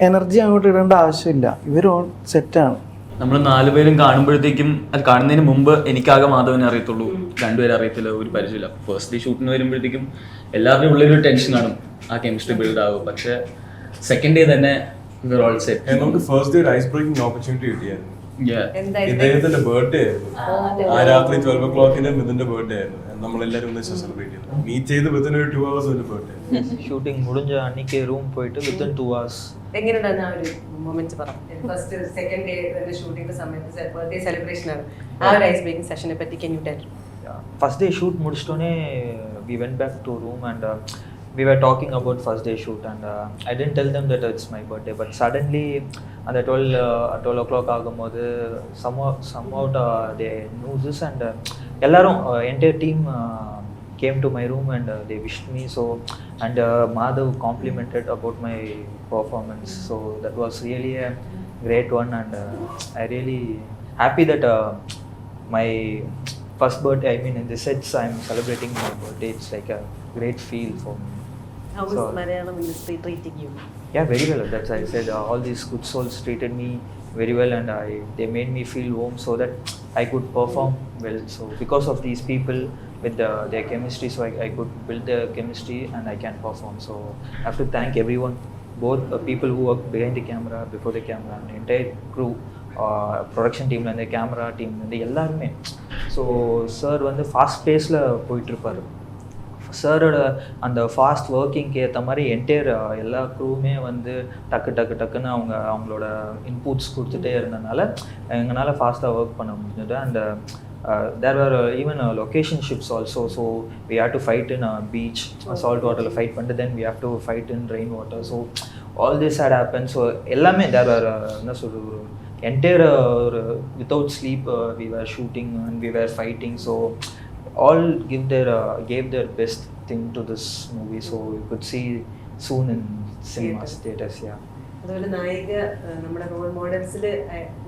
എനർജി അങ്ങോട്ട് ഇടേണ്ട ആവശ്യമില്ല. ഇവർ സെറ്റാണ്. നമ്മൾ 4 പേരും കാണുമ്പോഴത്തേക്കും അത് കാണുന്നതിന് മുമ്പ് എനിക്കാകെ മാധവനെ അറിയത്തുള്ളൂ, 2 പേരെ അറിയത്തില്ല, ഒരു പരിചയമില്ല. ഫസ്റ്റ് ഡേ ഷൂട്ടിന് വരുമ്പോഴത്തേക്കും എല്ലാവരുടെയും ഉള്ളൊരു ടെൻഷൻ കാണും, ആ കെമിസ്ട്രി ബിൽഡ് ആകും. പക്ഷെ സെക്കൻഡ് ഡേ തന്നെ നമുക്ക് ഫസ്റ്റ് ഡേ ഒരു ഐസ് ബ്രേക്കിംഗ് ഓപ്പർച്യൂണിറ്റി കിട്ടിയായിരുന്നു. ഇദ്ദേഹത്തിന്റെ ബർത്ത്ഡേ ആയിരുന്നു. ആ രാത്രി 12 o'clock മിഥുന്റെ ബർത്ത്ഡേ ആയിരുന്നു. നമ്മളെല്ലാരും ഒന്നിച്ച് സെലിബ്രേറ്റ് ചെയ്തു. മീറ്റ് ചെയ്ത് വിത്തിൻ ഒരു 2 hours ബർത്ത്ഡേ. ഷൂട്ടിംഗ് മുടിഞ്ഞ അன்னைக்கு റൂം പോയിട്ട് വിത്തിൻ 2 hours. എങ്ങനെയുണ്ടായിരുന്നു ആ ഒരു മൊമെന്റ്സ്? പറഞ്ഞു ഫസ്റ്റ് സെക്കൻഡ് ഡേ ഷൂട്ടിംഗ് സമയത്ത് ബർത്ത്ഡേ സെലിബ്രേഷൻ ആണ്. ആ ഒരു ഐസ് ബ്രേക്കിംഗ് സെഷനെ പറ്റി can you tell? First day shoot മുടിച്ചിട്ടോനെ we went back to room and we were talking about first day shoot and I didn't tell them that it's my birthday, but suddenly at 12 o'clock ஆகும்போது somehow they knew this and எல்லாரும் entire team came to my room and they wished me so and Madhav complimented about my performance, so that was really a great one and I really happy that my first birthday, I mean in the sets I'm celebrating my birthday. It's like a great feel for me. How is Malayalam industry treating you? Yeah, very well. That's I said all these good souls treated me very well and they made me feel home so that I could perform well. So because of these people with their chemistry, so I could build their chemistry and I can perform. So I have to thank everyone, both people who work behind the camera, before the camera, and the entire crew, production team and the camera team and எல்லாருமே. ஸோ சார் வந்து ஃபாஸ்ட் பேஸில் போயிட்டுருப்பார். சாரோட அந்த ஃபாஸ்ட் ஒர்க்கிங்க்கு ஏற்ற மாதிரி என்டையர் எல்லா க்ரூவுமே வந்து டக்குன்னு அவங்களோட இன்புட்ஸ் கொடுத்துட்டே இருந்தனால எங்களால் ஃபாஸ்ட்டாக ஒர்க் பண்ண முடிஞ்சது. And there are even location shifts also. So we have to fight in beach, salt வாட்டரில் ஃபைட் பண்ணிட்டு then we have to fight in rain water. So all this had happen. So எல்லாமே தேர் ஆர் என்ன சொல்கிறது entire without sleep we were shooting and we were fighting, so all gave their best thing to this movie, so you could see soon in cinemas theaters. Yeah, അതുപോലെ നായിക നമ്മുടെ റോൾ മോഡൽസിൽ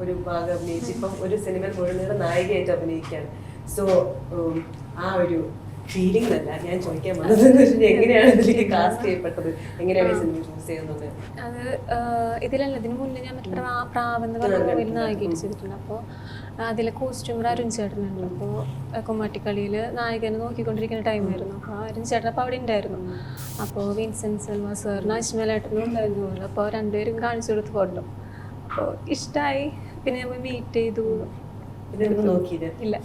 ഒരു ഭാഗം അഭിനയിച്ച് ഇപ്പം ഒരു സിനിമയിൽ മുഴുവൻ നായികയായിട്ട് അഭിനയിക്കുകയാണ്. സോ ആ ഒരു ഫീലിംഗ് അല്ല ഞാൻ ചോദിക്കാൻ വന്നത്, എങ്ങനെയാണ് ഇതിലേക്ക് കാസ്റ്റ് ചെയ്യപ്പെട്ടത്, എങ്ങനെയാണ് ഈ സിനിമ ചൂസ് ചെയ്യുന്നത്? അത് ഇതിലല്ല, ഇതിന് മുന്നേ ഞാൻ മറ്റേ പ്രാവെന്ന് പറഞ്ഞ മൂവിയിൽ നായികയായിട്ട് ചെയ്തിട്ടുണ്ട്. അപ്പോൾ അതിലെ കോസ്റ്റ്യൂമർ അരുൺ ചേട്ടനുണ്ട്. അപ്പോൾ കുമ്മാട്ടിക്കളിയിൽ നായകനെ നോക്കിക്കൊണ്ടിരിക്കുന്ന ടൈമായിരുന്നു. അപ്പോൾ അരുൺ ചേട്ടൻ അപ്പോൾ അവിടെ ഉണ്ടായിരുന്നു. അപ്പോൾ വിൻസെന്റ് സെൽവ സാറിന് അജ്മലേട്ടനും ഉണ്ടായിരുന്നു. അപ്പോൾ രണ്ടുപേരും കാണിച്ചു കൊടുത്ത് ഫോട്ടോ. അപ്പോൾ ഇഷ്ടമായി. പിന്നെ നമ്മൾ മീറ്റ് ചെയ്തു. ഇതൊന്നും നോക്കിയില്ല, ഇല്ല.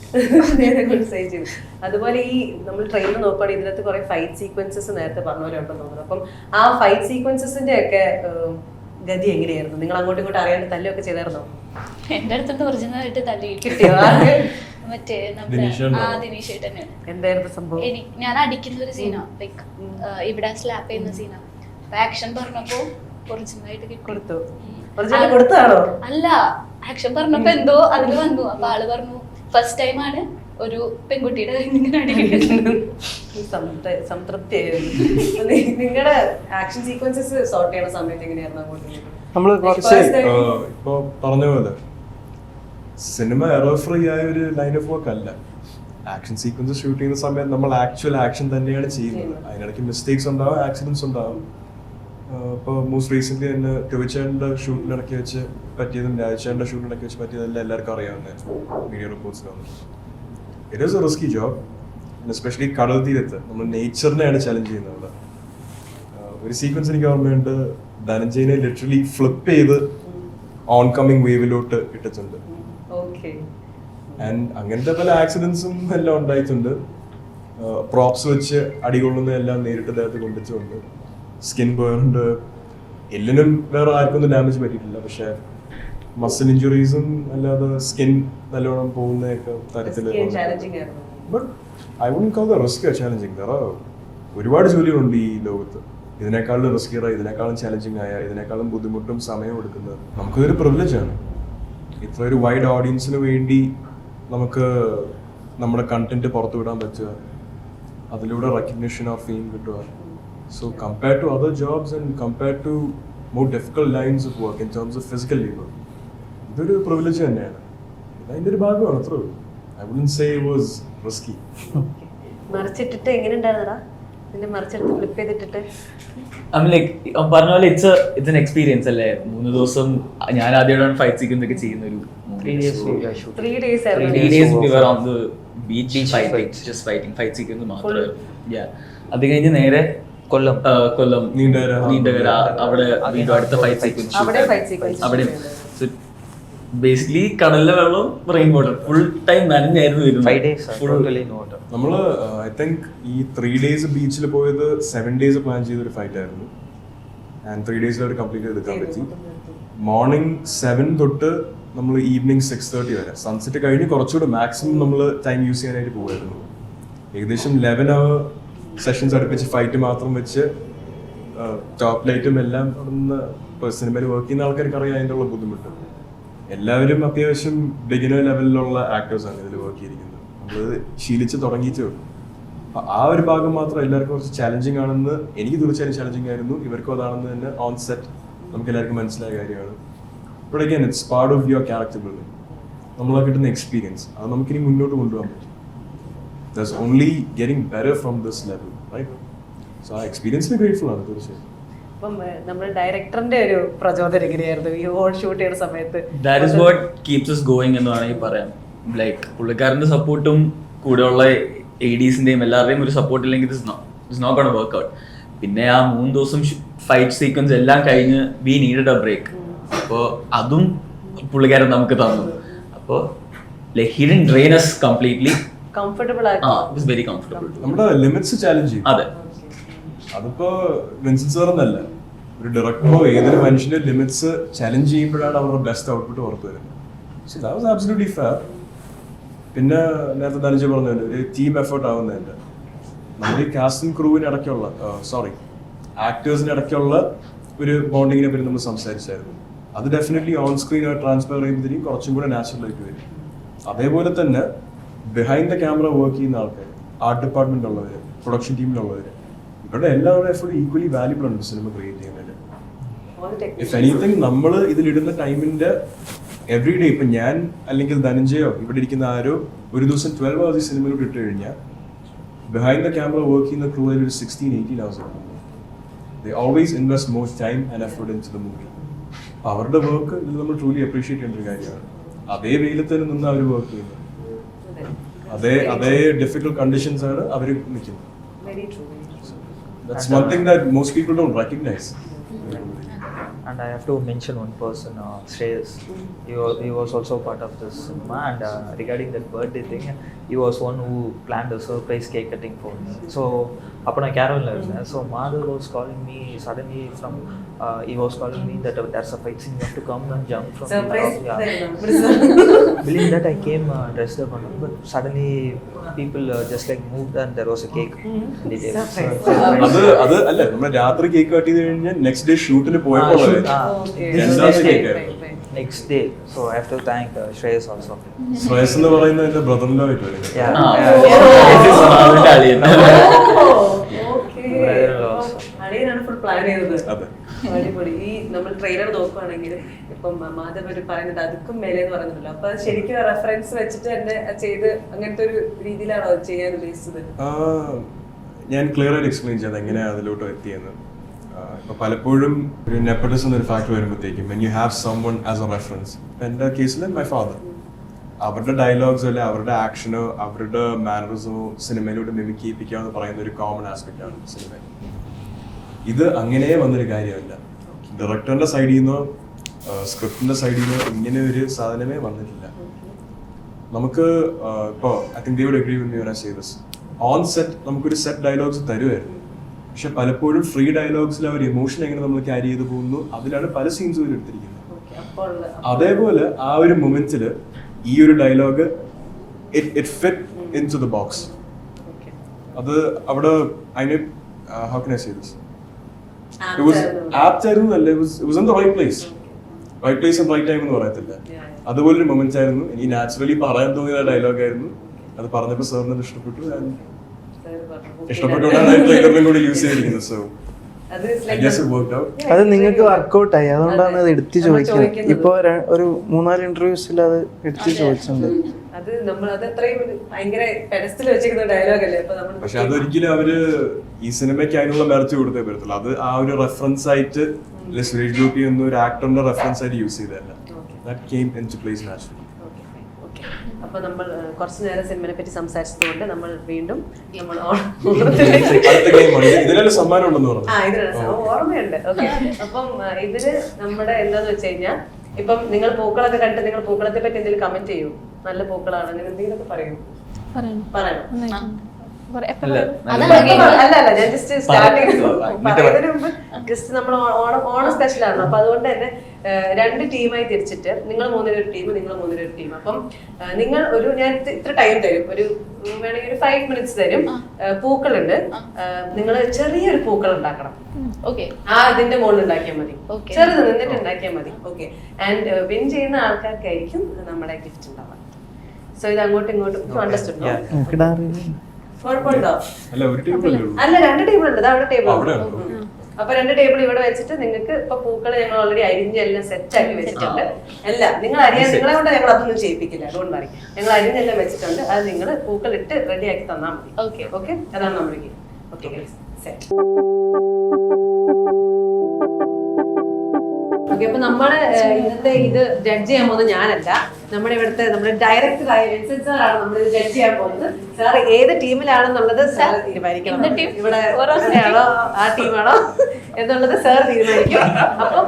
നേരെ സേവ് ചെയ്തു. അതുപോലെ ഈ നമ്മൾ ട്രെയിലർ നോക്കുകയാണെങ്കിൽ ഇതിനകത്ത് കുറെ ഫൈറ്റ് സീക്വൻസസ് നേരത്തെ പറഞ്ഞവരുണ്ടെന്ന് തോന്നുന്നു. അപ്പം ആ ഫൈറ്റ് സീക്വൻസസിന്റെ ഒക്കെ ഗതി എങ്ങനെയായിരുന്നു? നിങ്ങൾ അങ്ങോട്ടും ഇങ്ങോട്ടും അറിയാണ്ട് തല്ലൊക്കെ ചെയ്തായിരുന്നോ? എന്റെ അടുത്തുനിന്ന് ഒറിജിനലായിട്ട് തല്ലി കിട്ടിയോ? മറ്റേ ദിനേശ് ഏട്ടന്. എന്തായിരുന്നു സംഭവം? ഞാൻ അടിക്കുന്ന ഒരു സീനാ, ലൈക്ക് ഇവിടെ സ്ലാപ്പ് ചെയ്യുന്ന സീനാ. ആക്ഷൻ പറഞ്ഞപ്പോ ഒറിജിനലായിട്ട് കൊടുത്തു. ഒറിജിനൽ കൊടുത്താണോ? അല്ല, ആക്ഷൻ പറഞ്ഞപ്പോ എന്തോ അതില് വന്നു. അപ്പൊ ആള് പറഞ്ഞു ഫസ്റ്റ് ടൈം ആണ് ഒരു പെൺകുട്ടിയുടെ ഇങ്ങനെ അടിക്കുന്നത്. സംതൃപ്തിയായിരുന്നു. നിങ്ങളുടെ ആക്ഷൻ സീക്വൻസസ് സോർട്ട് ചെയ്യുന്ന സമയത്ത് എങ്ങനെയായിരുന്നു അങ്ങോട്ട്? നമ്മള് കുറച്ച് ഇപ്പൊ പറഞ്ഞ പോലെ സിനിമ എറർ ഫ്രീ ആയ ഒരു ലൈൻ ഓഫ് വർക്ക് അല്ല. ആക്ഷൻ സീക്വൻസ് ഷൂട്ട് ചെയ്യുന്ന സമയത്ത് നമ്മൾ ആക്ച്വൽ ആക്ഷൻ തന്നെയാണ് ചെയ്യുന്നത്. അതിനിടയ്ക്ക് മിസ്റ്റേക്സ് ഉണ്ടാവും, ആക്സിഡൻസ് ഉണ്ടാവും. ഇപ്പോൾ മോസ്റ്റ് റീസെന്റ് തന്നെ ടോവിച്ചേട്ടൻ്റെ ഷൂട്ടിനിടയ്ക്ക് വെച്ച് പറ്റിയതും രാജേഷേട്ടൻ്റെ ഷൂട്ടിനിടയ്ക്ക് വെച്ച് പറ്റിയതെല്ലാം എല്ലാവർക്കും അറിയാവുന്നതായിരുന്നു. മീഡിയ റിപ്പോർട്ട്സിൽ വന്നു. It is A risky job, especially കടൽ തീരത്ത് നമ്മൾ നേച്ചറിനെയാണ് ചലഞ്ച് ചെയ്യുന്നത്. അവിടെ ഒരു സീക്വൻസ് എനിക്ക് ഓർമ്മയുണ്ട്, ധനഞ്ജയനെ ലിറ്ററലി ഫ്ലിപ്പ് ചെയ്ത് ഓൺ കമ്മിങ് വേവിലോട്ട് ഇട്ടിട്ടുണ്ട്. ആൻഡ് അങ്ങനത്തെ പല ആക്സിഡൻസും എല്ലാം ഉണ്ടായിട്ടുണ്ട്. പ്രോപ്സ് വെച്ച് അടികൊള്ളുന്നതെല്ലാം നേരിട്ട് ദേഹത്ത് കൊണ്ടിട്ടുണ്ട്. സ്കിൻ ബേൺഡ്, എല്ലിനും വേറെ ആർക്കൊന്നും ഡാമേജ് പറ്റിയിട്ടില്ല. പക്ഷെ മസിൽ ഇഞ്ചുറീസും അല്ലാതെ സ്കിൻ നല്ലോണം പോകുന്നതൊക്കെ തരത്തില്. But I wouldn't call the risk challenging. ഒരുപാട് ജോലികളുണ്ട് ഈ ലോകത്ത്. ഇതിനേക്കാളും റിസ്കിയറായി, ഇതിനേക്കാളും ചാലഞ്ചിങ് ആയ, ഇതിനേക്കാളും ബുദ്ധിമുട്ടും സമയവും എടുക്കുന്നത് നമുക്കൊരു പ്രിവിലേജാണ്. ഇത്ര ഒരു വൈഡ് ഓഡിയൻസിന് വേണ്ടി നമുക്ക് നമ്മുടെ കണ്ടന്റ് പുറത്തു വിടാൻ പറ്റുക, അതിലൂടെ റെക്കഗ്നിഷൻ ഓർ ഫെയിം കിട്ടുക. So compared to other jobs and compared to more difficult lines of work in terms of physical labor, ഇതൊരു പ്രിവിലേജ് തന്നെയാണ്. അതിൻ്റെ ഒരു ഭാഗമാണ്. അത്ര I wouldn't say it was risky. മറിച്ചിട്ടിട്ട് എങ്ങനെ ഉണ്ടായിരുന്നടാ? നിന്റെ മറിച്ചെടുത്ത് ഫ്ലിപ്പ് ചെയ്തിട്ടിട്ട് പറഞ്ഞ പോലെ ഇറ്റ്സ് എൻ എക്സ്പീരിയൻസ് അല്ലേ. 3 ദിവസം ഞാൻ ആദ്യമായിട്ടാണ് ഫൈറ്റ് സീക്വൻസ് ഒക്കെ ചെയ്യുന്ന ഒരു 3 days 3 days we were on the beach fighting, just fighting fight sequence മാത്രം. അത് കഴിഞ്ഞ് നേരെ കൊല്ലം നീണ്ടകര അവിടെ വീണ്ടും അടുത്ത ഫൈറ്റ് സീക്വൻസ് അവിടെ. ബേസിക്കലി കടലിലെ വെള്ളം റെയിൻ വാട്ടർ ഫുൾ ടൈം നനഞ്ഞായിരുന്നു വരുന്നത്. നമ്മള് ഐ തിങ്ക് ഈ 3 days ബീച്ചിൽ പോയത് 7 days പ്ലാൻ ചെയ്തൊരു ഫൈറ്റ് ആയിരുന്നു. ആൻഡ് 3 days അവർ കംപ്ലീറ്റ് ചെയ്തെടുക്കാൻ പറ്റി. മോർണിംഗ് 7 തൊട്ട് നമ്മൾ ഈവനിങ് 6:30 വരെ, സൺസെറ്റ് കഴിഞ്ഞ് കുറച്ചുകൂടെ മാക്സിമം നമ്മൾ ടൈം യൂസ് ചെയ്യാനായിട്ട് പോകുമായിരുന്നു. ഏകദേശം 11 hour സെഷൻസ് അടുപ്പിച്ച് ഫൈറ്റ് മാത്രം വെച്ച് ടോപ്പ് ലൈറ്റും എല്ലാം ഒന്ന് സിനിമയിൽ വർക്ക് ചെയ്യുന്ന ആൾക്കാർക്ക് അറിയാം അതിൻ്റെ ഉള്ള ബുദ്ധിമുട്ട്. എല്ലാവരും അത്യാവശ്യം ബിഗിനർ ലെവലിലുള്ള ആക്ടേഴ്സാണ് ഇതിൽ വർക്ക് ചെയ്തിരിക്കുന്നത്. നമ്മളത് ശീലിച്ച് തുടങ്ങിയിട്ടേ ഉള്ളൂ. ആ ഒരു ഭാഗം മാത്രം എല്ലാവർക്കും കുറച്ച് ചാലഞ്ചിങ് ആണെന്ന് എനിക്ക് തീർച്ചയായും ചാലഞ്ചിങ് ആയിരുന്നു. ഇവർക്കും അതാണെന്ന് തന്നെ ഓൺ സെറ്റ് നമുക്ക് എല്ലാവർക്കും മനസ്സിലായ കാര്യമാണ്. But again it's part of your character building. നമ്മളെ കിട്ടുന്ന എക്സ്പീരിയൻസ് അത് നമുക്കിനി മുന്നോട്ട് കൊണ്ടുപോകാൻ പറ്റും. There's only getting better from this level, right? So ആ എക്സ്പീരിയൻസിന് ഗ്രേറ്റ്ഫുൾ ആണ് തീർച്ചയായും. അപ്പം നമ്മുടെ ഡയറക്ടറിന്റെ ഒരു പ്രചോദനം എങ്ങനെയായിരുന്നു ഈ ഓൾ ഷൂട്ട് ചെയ്യുന്ന സമയത്ത്? That is what keeps us going എന്ന് വേണമെങ്കിൽ പറയാം. ലൈക്ക് പുള്ളിക്കാരന്റെ സപ്പോർട്ടും കൂടെയുള്ള ADസിന്റെയും എല്ലാവരുടെയും ഒരു സപ്പോർട്ട് ഇല്ലെങ്കിൽ it's not gonna work out. പിന്നെ ആ 3 ദിവസം ഫൈറ്റ് സീക്വൻസ് എല്ലാം കഴിഞ്ഞ് വി നീഡഡ് എ ബ്രേക്ക്. അപ്പോൾ അതും പുള്ളിക്കാരൻ നമുക്ക് തന്നു. അപ്പോൾ like he didn't drain us completely. Comfortable ആയി. It was very comfortable. നമ്മുടെ ലിമിറ്റ്സ് ചാലഞ്ച് ചെയ്യും. അതെ, അതിപ്പോ വിൻസെന്റ് സാർ എന്നല്ല, ഒരു ഡയറക്ടറോ ഏതൊരു മനുഷ്യന്റെ ലിമിറ്റ്സ് ചാലഞ്ച് ചെയ്യുമ്പോഴാണ് അവരുടെ ബെസ്റ്റ് ഔട്ട്പുട്ട് പുറത്തു വരുന്നത്. So that was absolutely fair. പിന്നെ നേരത്തെ ധനഞ്ജയ് പറഞ്ഞത് ഒരു ടീം എഫേർട്ട് ആവുന്നതിന്റെ നമ്മുടെ ഈ കാസ്റ്റിംഗ് ക്രൂവിന് ഇടയ്ക്കുള്ള ആക്ടേഴ്സിന് ഇടയ്ക്കുള്ള ഒരു ബോണ്ടിങ്ങിനെ പറ്റി നമ്മൾ സംസാരിച്ചായിരുന്നു. അത് ഡെഫിനറ്റ്ലി ഓൺ സ്ക്രീൻ ട്രാൻസ്ഫർ ചെയ്യുമ്പോഴത്തേക്കും കുറച്ചും കൂടെ നാച്ചുറൽ ആയിട്ട് വരും. അതേപോലെ തന്നെ ബിഹൈൻഡ് ദ ക്യാമറ വർക്ക് ചെയ്യുന്ന ആൾക്കാർ, ആർട്ട് ഡിപ്പാർട്ട്മെന്റ് ഉള്ളവർ, പ്രൊഡക്ഷൻ ടീമിലുള്ളവർ, ഇവരുടെ എല്ലാവരുടെ എഫേർട്ട് ഈക്വലി വാല്യുബിൾ ആണ് സിനിമ ക്രിയേറ്റ് ചെയ്യുന്നതിൽ. ഇഫ് എനിത്തിങ് നമ്മൾ ഇതിലിടുന്ന ടൈമിന്റെ എവറി ഡേ, ഇപ്പൊ ഞാൻ അല്ലെങ്കിൽ ധനഞ്ജയോ ഇവിടെ ഇരിക്കുന്ന ആരോ ഒരു ദിവസം 12 hours ഈ സിനിമയിലോട്ട് ഇട്ട് കഴിഞ്ഞാൽ behind the camera working the crew is 16-18 hours old. They always invest most time and effort into the movie. അവരുടെ വർക്ക് ഇത് നമ്മൾ ട്രൂലി അപ്രീഷിയേറ്റ് ചെയ്യേണ്ട ഒരു കാര്യമാണ്. അതേ വെയിലത്തിൽ നിന്ന് അവർ വർക്ക് ചെയ്യുന്നത്, അതേ ഡിഫിക്കൽട്ട് കണ്ടീഷൻസ് ആണ് അവർ നിൽക്കുന്നത്. That's one thing that most people don't recognize. And I have to mention one person, Shreyas. He was also part of this cinema, and regarding that birthday thing, he was one who planned a surprise cake cutting for me. So, apna Carol, so Madhav was calling me suddenly from. He was calling me that there's a fight scene, you have to come and jump from. Surprise. Believe that I came dressed up, but suddenly people just like moved and there was a cake. അത് അല്ല, നമ്മൾ രാത്രി കേക്ക് കട്ട് ചെയ്ത് കഴിഞ്ഞാൽ നെക്സ്റ്റ് ഡേ ഷൂട്ടിന് പോയപ്പോൾ Next day, so I have to thank Shreyas also. Shreyas എന്ന് പറയുന്നത് എന്റെ ബ്രദറിന്റെ ആയിട്ട് വരും. അളിയനാണ് ഫുൾ പ്ലാൻ ചെയ്തത്. അതെ. അടിപൊളി. ഈ നമ്മൾ ട്രെയിലർ നോക്കുവാണെങ്കിൽ ഇപ്പം മാധവ് ഒരു പറയുന്നത് അതുക്കും മേലെ എന്ന് പറയുന്നുണ്ടല്ലോ, അപ്പൊ അത് ശരിക്കും റെഫറൻസ് വെച്ചിട്ട് തന്നെ ചെയ്ത് അങ്ങനത്തെ ഒരു രീതിയിലാണോ ചെയ്യാൻ ഉദ്ദേശിച്ചത്? ഞാൻ ക്ലിയർ ആയിട്ട് എക്സ്പ്ലെയിൻ ചെയ്തത് എങ്ങനെയാണ് അതിലോട്ട് എത്തിയെന്ന്. ഇപ്പൊ പലപ്പോഴും ഒരു നെപ്പറ്റിസം ഒരു ഫാക്ടർ വരുമ്പോഴത്തേക്കും when you have someone as a reference, എൻ്റെ കേസിൽ മൈ ഫാദർ, അവരുടെ ഡയലോഗ്സോ അല്ലെ അവരുടെ ആക്ഷനോ അവരുടെ മാനറിസമോ സിനിമയിലൂടെ മിമിക് ചെയ്യിപ്പിക്കാന്ന് പറയുന്ന ഒരു കോമൺ ആസ്പെക്ട് ആണ് സിനിമ. ഇത് അങ്ങനെ വന്നൊരു കാര്യമല്ല. ഡയറക്ടറിന്റെ സൈഡിൽ നിന്നോ സ്ക്രിപ്റ്റിന്റെ സൈഡിൽ നിന്നോ ഇങ്ങനെ ഒരു സാധനമേ വന്നിട്ടില്ല. നമുക്ക് ഇപ്പോൾ I think they would agree with me when I say this. On set നമുക്കൊരു സെറ്റ് ഡയലോഗ്സ് തരുമായിരുന്നു, പക്ഷെ പലപ്പോഴും ഫ്രീ ഡയലോഗ്സിൽ അവർ ഇമോഷൻ എങ്ങനെ നമ്മൾ ക്യാരി ചെയ്ത് പോകുന്നു, അതിലാണ് പല സീൻസും ഇവർ എടുത്തിരിക്കുന്നത്. അതേപോലെ ആ ഒരു മൊമെന്റില് ഈ ഒരു dialogue it fit into the box. അത് അവിടെ അതിന് how can I say this? It was apt ആയിരുന്നു അല്ല, it was in the right place and right time എന്ന് പറയത്തില്ല. അതുപോലൊരു മൊമെന്റ് ആയിരുന്നു. എനിക്ക് നാച്ചുറലി പറയാൻ തോന്നിയ ഡയലോഗ് ആയിരുന്നു. അത് പറഞ്ഞപ്പോൾ സാറിന് ഇഷ്ടപ്പെട്ടു, ഇഷ്ടപ്പെട്ടുകൊണ്ടാണ് ട്രെയിലറിലും കൂടി യൂസ് ചെയ്തിരിക്കുന്നത്. So I guess it worked out. അത് നിങ്ങൾക്ക് വർക്ക്ഔട്ട് ആയി, അതുകൊണ്ടാണ് അത് എടുത്തു ചോദിക്കുന്നത്. ഇപ്പൊ ഒരു 3-4 ഇന്റർവ്യൂസിൽ അത് എടുത്തു ചോദിച്ചിട്ടുണ്ട്. അത് നമ്മൾ അത് അത്രയും ഭയങ്കര പെഡസ്റ്റൽ വെച്ചിരിക്കുന്ന ഡയലോഗ് അല്ലേ. പക്ഷെ അതൊരിക്കലും അവര് ഈ സിനിമയ്ക്ക് അതിനുള്ള മെറിറ്റ് കൊടുത്തേ പറ്റത്തുള്ളൂ. അത് ആ ഒരു റെഫറൻസ് ആയിട്ട് സുരേഷ് ഗോപി എന്ന ഒരു ആക്ടറിന്റെ റെഫറൻസ് ആയിട്ട് യൂസ് ചെയ്തതല്ല. That came into place naturally. അപ്പൊ നമ്മൾ കുറച്ചു നേരം സിനിമയെ പറ്റി സംസാരിച്ചതുകൊണ്ട് നമ്മൾ വീണ്ടും നമ്മൾ ഇതിനൊരു സമ്മാനം ഉണ്ടെന്ന് പറഞ്ഞു. ഓർമ്മയുണ്ട്. ഓക്കെ, അപ്പം ഇതില് നമ്മുടെ എന്താന്ന് വെച്ച് കഴിഞ്ഞാൽ ഇപ്പം നിങ്ങൾ പൂക്കളൊക്കെ കണ്ടിട്ട് നിങ്ങൾ പൂക്കളത്തെ പറ്റി എന്തെങ്കിലും കമന്റ് ചെയ്യൂ? നല്ല പൂക്കളാണ് അങ്ങനെ എന്തെങ്കിലുമൊക്കെ പറയൂ. പറയണം. അല്ല ഞാൻ ജസ്റ്റ് സ്റ്റാർട്ടിങ് പറയുന്നതിന് മുമ്പ് ജസ്റ്റ് നമ്മൾ ഓണം സ്പെഷ്യലാണ്. അപ്പൊ അതുകൊണ്ട് തന്നെ 2 ടീമായി തിരിച്ചിട്ട് നിങ്ങൾ 3 ഒരു ടീം, നിങ്ങൾ 3 ഒരു ടീം. അപ്പം നിങ്ങൾ ഞാൻ ഇത്ര ടൈം തരും, ഒരു വേണമെങ്കിൽ ഒരു 5 മിനിറ്റ്സ് തരും. പൂക്കളുണ്ട്, നിങ്ങൾ ചെറിയൊരു പൂക്കൾ ഉണ്ടാക്കണം. ഇതിന്റെ മുകളിൽ ഉണ്ടാക്കിയാൽ മതി, ചെറുത് നിന്നിട്ട് ഉണ്ടാക്കിയാൽ മതി. ഓക്കെ, ആൻഡ് വിൻ ചെയ്യുന്ന ആൾക്കാർക്കായിരിക്കും നമ്മുടെ ഗിഫ്റ്റ് ഉണ്ടാവാം. സോ ഇത് അങ്ങോട്ടും ഇങ്ങോട്ടും അണ്ടർസ്റ്റുണ്ടോ? അല്ല 2 ടേബിൾ ഉണ്ട്, അവിടെ ടേബിൾ. അപ്പൊ 2 ടേബിൾ ഇവിടെ വെച്ചിട്ട് നിങ്ങൾക്ക് ഇപ്പൊ പൂക്കള് ഞങ്ങൾ ഓൾറെഡി അരിഞ്ഞെല്ലാം സെറ്റ് ആക്കി വെച്ചിട്ടുണ്ട്. നിങ്ങളെ കൊണ്ട് ഞങ്ങൾ അതൊന്നും ചെയ്യിപ്പിക്കില്ല, ഡോണ്ട് വറി. ഞങ്ങൾ അരിഞ്ഞെല്ലാം വെച്ചിട്ടുണ്ട്. അത് നിങ്ങൾ പൂക്കൾ ഇട്ട് റെഡി ആക്കി തന്നാൽ മതി. ഓക്കെ, അതാണ് നമ്മുടെ ഗെയിം. Okay set. ഓക്കെ, അപ്പൊ നമ്മള് ഇന്നത്തെ ഇത് ജഡ്ജ് ചെയ്യാൻ പോകുന്നത് ഞാനല്ല, നമ്മുടെ ഡയറക്ടറായ വിൻസെന്റ് സാറാണ് നമ്മൾ ഇത് ജഡ്ജ് ചെയ്യാൻ പോകുന്നത്. സാർ ഏത് ടീമിലാണെന്നുള്ളത് സാർ തീരുമാനിക്കണം. ഇവിടെ ആണോ ആ ടീമാണോ എന്നുള്ളത് സാർ തീരുമാനിക്കും. അപ്പം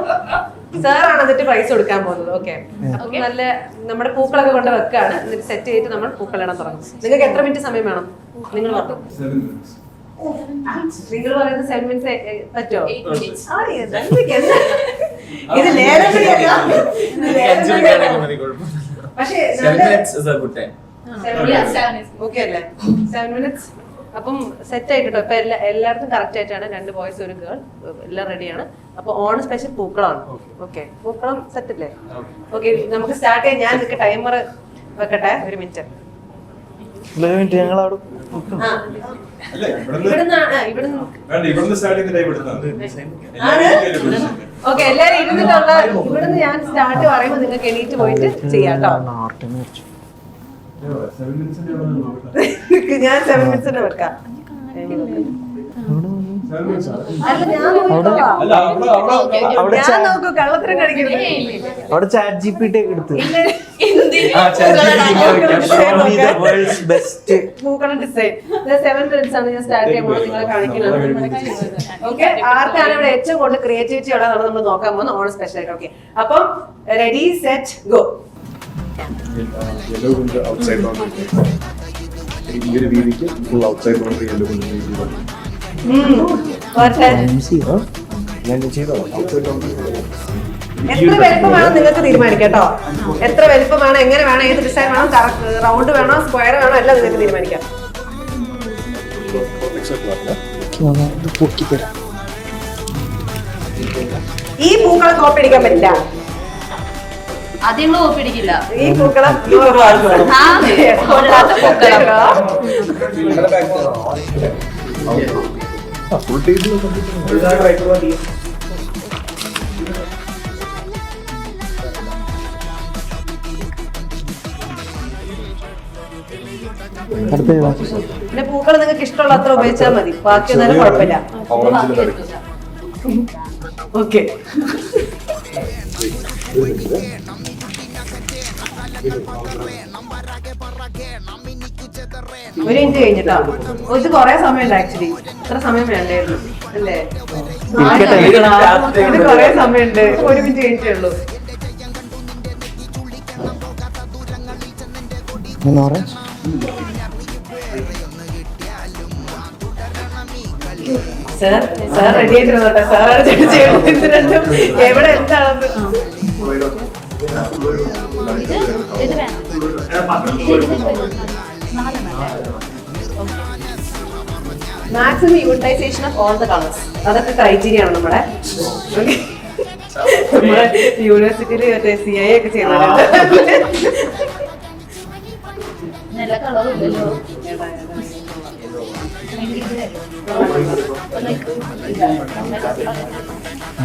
സാറാണ് എന്നിട്ട് പ്രൈസ് കൊടുക്കാൻ പോകുന്നത്. ഓക്കെ, അപ്പം നല്ല നമ്മുടെ പൂക്കളൊക്കെ കൊണ്ട് വെക്കാണ്. എന്നിട്ട് സെറ്റ് ചെയ്തിട്ട് നമ്മൾ പൂക്കളിടാൻ തുടങ്ങും. നിങ്ങൾക്ക് എത്ര മിനിറ്റ് സമയം വേണം? നിങ്ങൾ പറഞ്ഞു. നിങ്ങൾ പറയുന്നത് 7 മിനിറ്റ്സ് പറ്റോ? ഇത് നേരം പക്ഷേ ഓക്കെ അല്ലേ? 7 മിനിറ്റ്സ്. അപ്പം സെറ്റ് ആയിട്ടോ. ഇപ്പൊ എല്ലായിടത്തും കറക്റ്റ് ആയിട്ടാണ്. 2 ബോയ്സ് 1 ഗേൾ, എല്ലാം റെഡിയാണ്. അപ്പൊ ഓൺ സ്പെഷ്യൽ പൂക്കളാണ്. ഓക്കെ, പൂക്കളം സെറ്റ് അല്ലേ? ഓക്കെ, നമുക്ക് സ്റ്റാർട്ട് ചെയ്യാം. ഞാൻ നിങ്ങൾക്ക് ടൈമർ വെക്കട്ടെ, 1 മിനിറ്റ്. ഞങ്ങളവിടെ ഓക്കെ, എല്ലാരും ഇരുന്നിട്ടുള്ള ഇവിടുന്ന് ഞാൻ സ്റ്റാർട്ട് പറയുമ്പോ നിങ്ങൾക്ക് എണീറ്റ് പോയിട്ട് ചെയ്യാട്ടോ. ഞാൻ 7 മിനിറ്റ്സിന് വെക്കാം. അല്ല, ഞാൻ നോക്കിക്കോളാം. ഞാൻ നോക്കൂ, കള്ളത്തരം കളിക്കരുത്. അവിടെ ചാറ്റ് GPT ഒക്കെ എടുത്ത് ബെസ്റ്റ് പൂക്കളുടെ ഡിസൈൻ 7 മിനിറ്റ്സ് ആണ് ഞാൻ സ്റ്റാർട്ട് ചെയ്യുമ്പോൾ നിങ്ങളെ കാണിക്കുന്നത്. ഓക്കെ, ആർക്കാണ് ഇവിടെ ഏറ്റവും കൂടുതൽ ക്രിയേറ്റിവിറ്റി ഉള്ളതാണ് നമ്മൾ നോക്കാൻ പോകുന്നത് ഓണം സ്പെഷ്യൽ ആയിട്ട്. ഓക്കെ, അപ്പം റെഡി സെറ്റ് ഗോ. യെല്ലോ കൊണ്ട് ഔട്ട്സൈഡ് ബൗണ്ടറി ഈ ഒരു രീതിക്ക് ഫുൾ ഔട്ട്സൈഡ് ബൗണ്ടറി യെല്ലോ കൊണ്ട് ഞാൻ ചെയ്തോ ഔട്ട്സൈഡ് ബൗണ്ടറി. എത്ര വലുപ്പം വേണം നിങ്ങൾക്ക് തീരുമാനിക്കാം കേട്ടോ. എത്ര വലുപ്പം വേണം, എങ്ങനെ വേണം, ഏത് ഡിസൈൻ വേണം, റൗണ്ട് വേണോ സ്ക്വയർ വേണോ എല്ലാം നിങ്ങൾക്ക് തീരുമാനിക്കാം. ഈ പൂക്കളം കോപ്പി അടിക്കാൻ പറ്റില്ല. ആദ്യം ഒപ്പിടിക്കില്ല. ഈ പൂക്കളം ഫുൾ ടേബിൾ പിന്നെ പൂക്കൾ നിങ്ങൾക്ക് ഇഷ്ടമുള്ള അത്ര ഉപയോഗിച്ചാൽ മതി, ബാക്കി ഒന്നും കുഴപ്പമില്ല. ഓക്കെ, ഒരു മിനിറ്റ് കഴിഞ്ഞിട്ടോ. ഇത് കൊറേ സമയമുണ്ട് ആക്ച്വലി. ഇത്ര സമയം വേണ്ടായിരുന്നു അല്ലേ? ഇത് കൊറേ സമയമുണ്ട്. 1 മിനിറ്റ് കഴിഞ്ഞിട്ടേ ഉള്ളൂ. സാർ റെഡി ആയിട്ടിരുന്നോട്ടെ. സാറാണ് ചെയ്യുന്നത് രണ്ടും. എവിടെ എന്താണെന്ന് ഇത് വേണം. Maximum utilization of all the colours, അതൊക്കെ ക്രൈറ്റീരിയ ആണ് നമ്മുടെ. നമ്മുടെ യൂണിവേഴ്സിറ്റിയിൽ മറ്റേ CI ഒക്കെ ചെയ്യുന്നുണ്ട്. നല്ല കളറില്ലല്ലോ.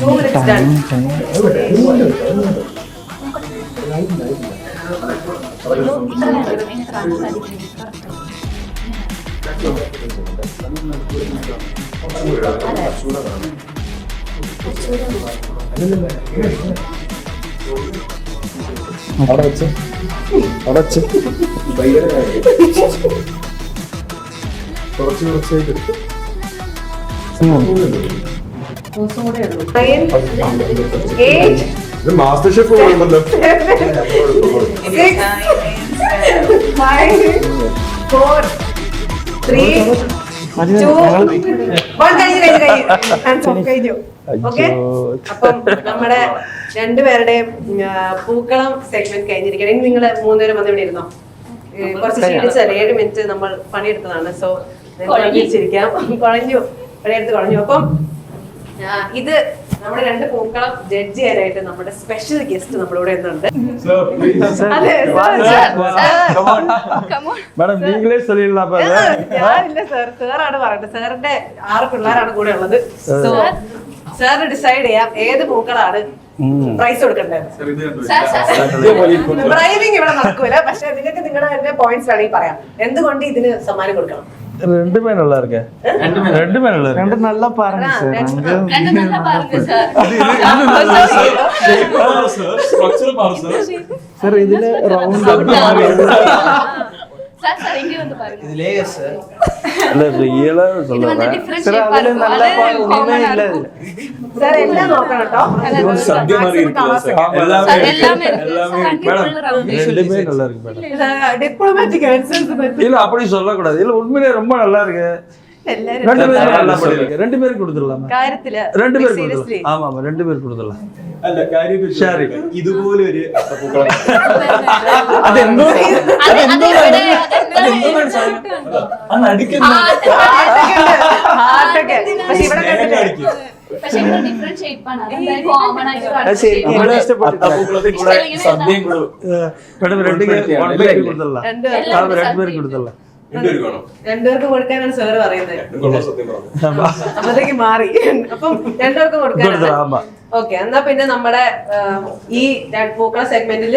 2 minutes done. മാസ്റ്റർ ഷെഫ് ഉണ്ടല്ലോ. 6, 5, 4, 3, 2, 1. കഴിഞ്ഞു. ഓക്കെ, അപ്പം നമ്മുടെ രണ്ടുപേരുടെയും പൂക്കളം സെഗ്മെന്റ് കഴിഞ്ഞിരിക്കണം. ഇനി നിങ്ങൾ 3 പേരും വന്ന് ഇവിടെ ഇരുന്നോ. കുറച്ച് ക്ഷീണിച്ചല്ലേ, 7 മിനിറ്റ് നമ്മൾ പണിയെടുത്തതാണ്. സോ ചിരിക്കാം, കുഴഞ്ഞു, പണിയെടുത്ത് കുഴഞ്ഞു. അപ്പം ഇത് നമ്മുടെ 2 പൂക്കളം ജഡ്ജ് ചെയ്യാനായിട്ട് നമ്മുടെ സ്പെഷ്യൽ ഗസ്റ്റ് നമ്മളിവിടെ ഇന്നുണ്ട്. അതെ, ഞാനില്ല സാർ, സാറാണ് പറയട്ടെ. സാറിന്റെ 6 പിള്ളേരാണ് കൂടെ ഉള്ളത്. സോ സാറിന് ഡിസൈഡ് ചെയ്യാം ഏത് പൂക്കളാണ് പ്രൈസ് കൊടുക്കേണ്ടത്. ഡ്രൈവിംഗ് ഇവിടെ നടക്കൂല, പക്ഷെ നിങ്ങൾക്ക് നിങ്ങളുടെ പോയിന്റ്സ് വേണമെങ്കിൽ പറയാം. എന്തുകൊണ്ട് ഇതിന് സമ്മാനം കൊടുക്കണം? 2 பேர் நல்லா இருக்கு. 2 பேர் நல்லா இருக்கு. രണ്ട് നല്ല പറഞ്ഞു സാർ. സാർ ഇതില് റൗണ്ട് இல்ல ரியலா சொல்றேன். സാർ അതില് നല്ല ഒന്നുമേ ഇല്ല ഇതില്. സാർ എല്ലാം നോക്കണം കേട്ടോ. சத்தியம் மாதிரி இருக்கு சார். எல்லாமே ரெண்டு பேர் நல்லா இருக்கு மேடம். ഡിപ്ലോമാറ്റിക് ആൻസേഴ്സ് இல்ல அப்படி சொல்ல கூடாது. இல்ல உண்மையிலேயே ரொம்ப நல்லா இருக்கு. എല്ലാരും 2 பேரும் நல்லா பண்ணிருக்கீங்க. 2 பேருக்கு கொடுத்துடலாமா? കാര്യത്തില് 2 பேருக்கு സീരിയസ്ലി கொடுத்துடலாம். ஆமா ஆமா 2 பேருக்கு கொடுத்துடலாம். അല്ല കാര്യം ഇതുപോലെ ഒരു അത്തപ്പൂക്കളം അതെന്തോ ഹാർട്ടൊക്കെ. പക്ഷെ ഇവിടെ കണ്ടില്ലേ? ഡിഫറെന്റ് ഷേപ്പാണ്. കോമൺ ആയിട്ട് അത് ശരിക്കും എനിക്ക് ഇഷ്ടപ്പെട്ടു. അത്തപ്പൂക്കളത്തിൽ കൂടെ സദ്യയും കൂടെ மேடம் 2 பேருக்கு 1 பேருக்கு கொடுத்துடலாம். രണ്ടുപേർക്ക് ஆமா 2 பேருக்கு கொடுத்துடலாம். രണ്ടുപേർക്ക് കൊടുക്കാനാണ് സാറ് പറയുന്നത്. സത്യം പറഞ്ഞു അപ്പത്തേക്ക് മാറി. അപ്പം രണ്ടുപേർക്ക് കൊടുക്കാനാണ്. ஆமா. ഓക്കെ, എന്നാ പിന്നെ നമ്മുടെ ഈ പൂക്കള സെഗ്മെന്റിൽ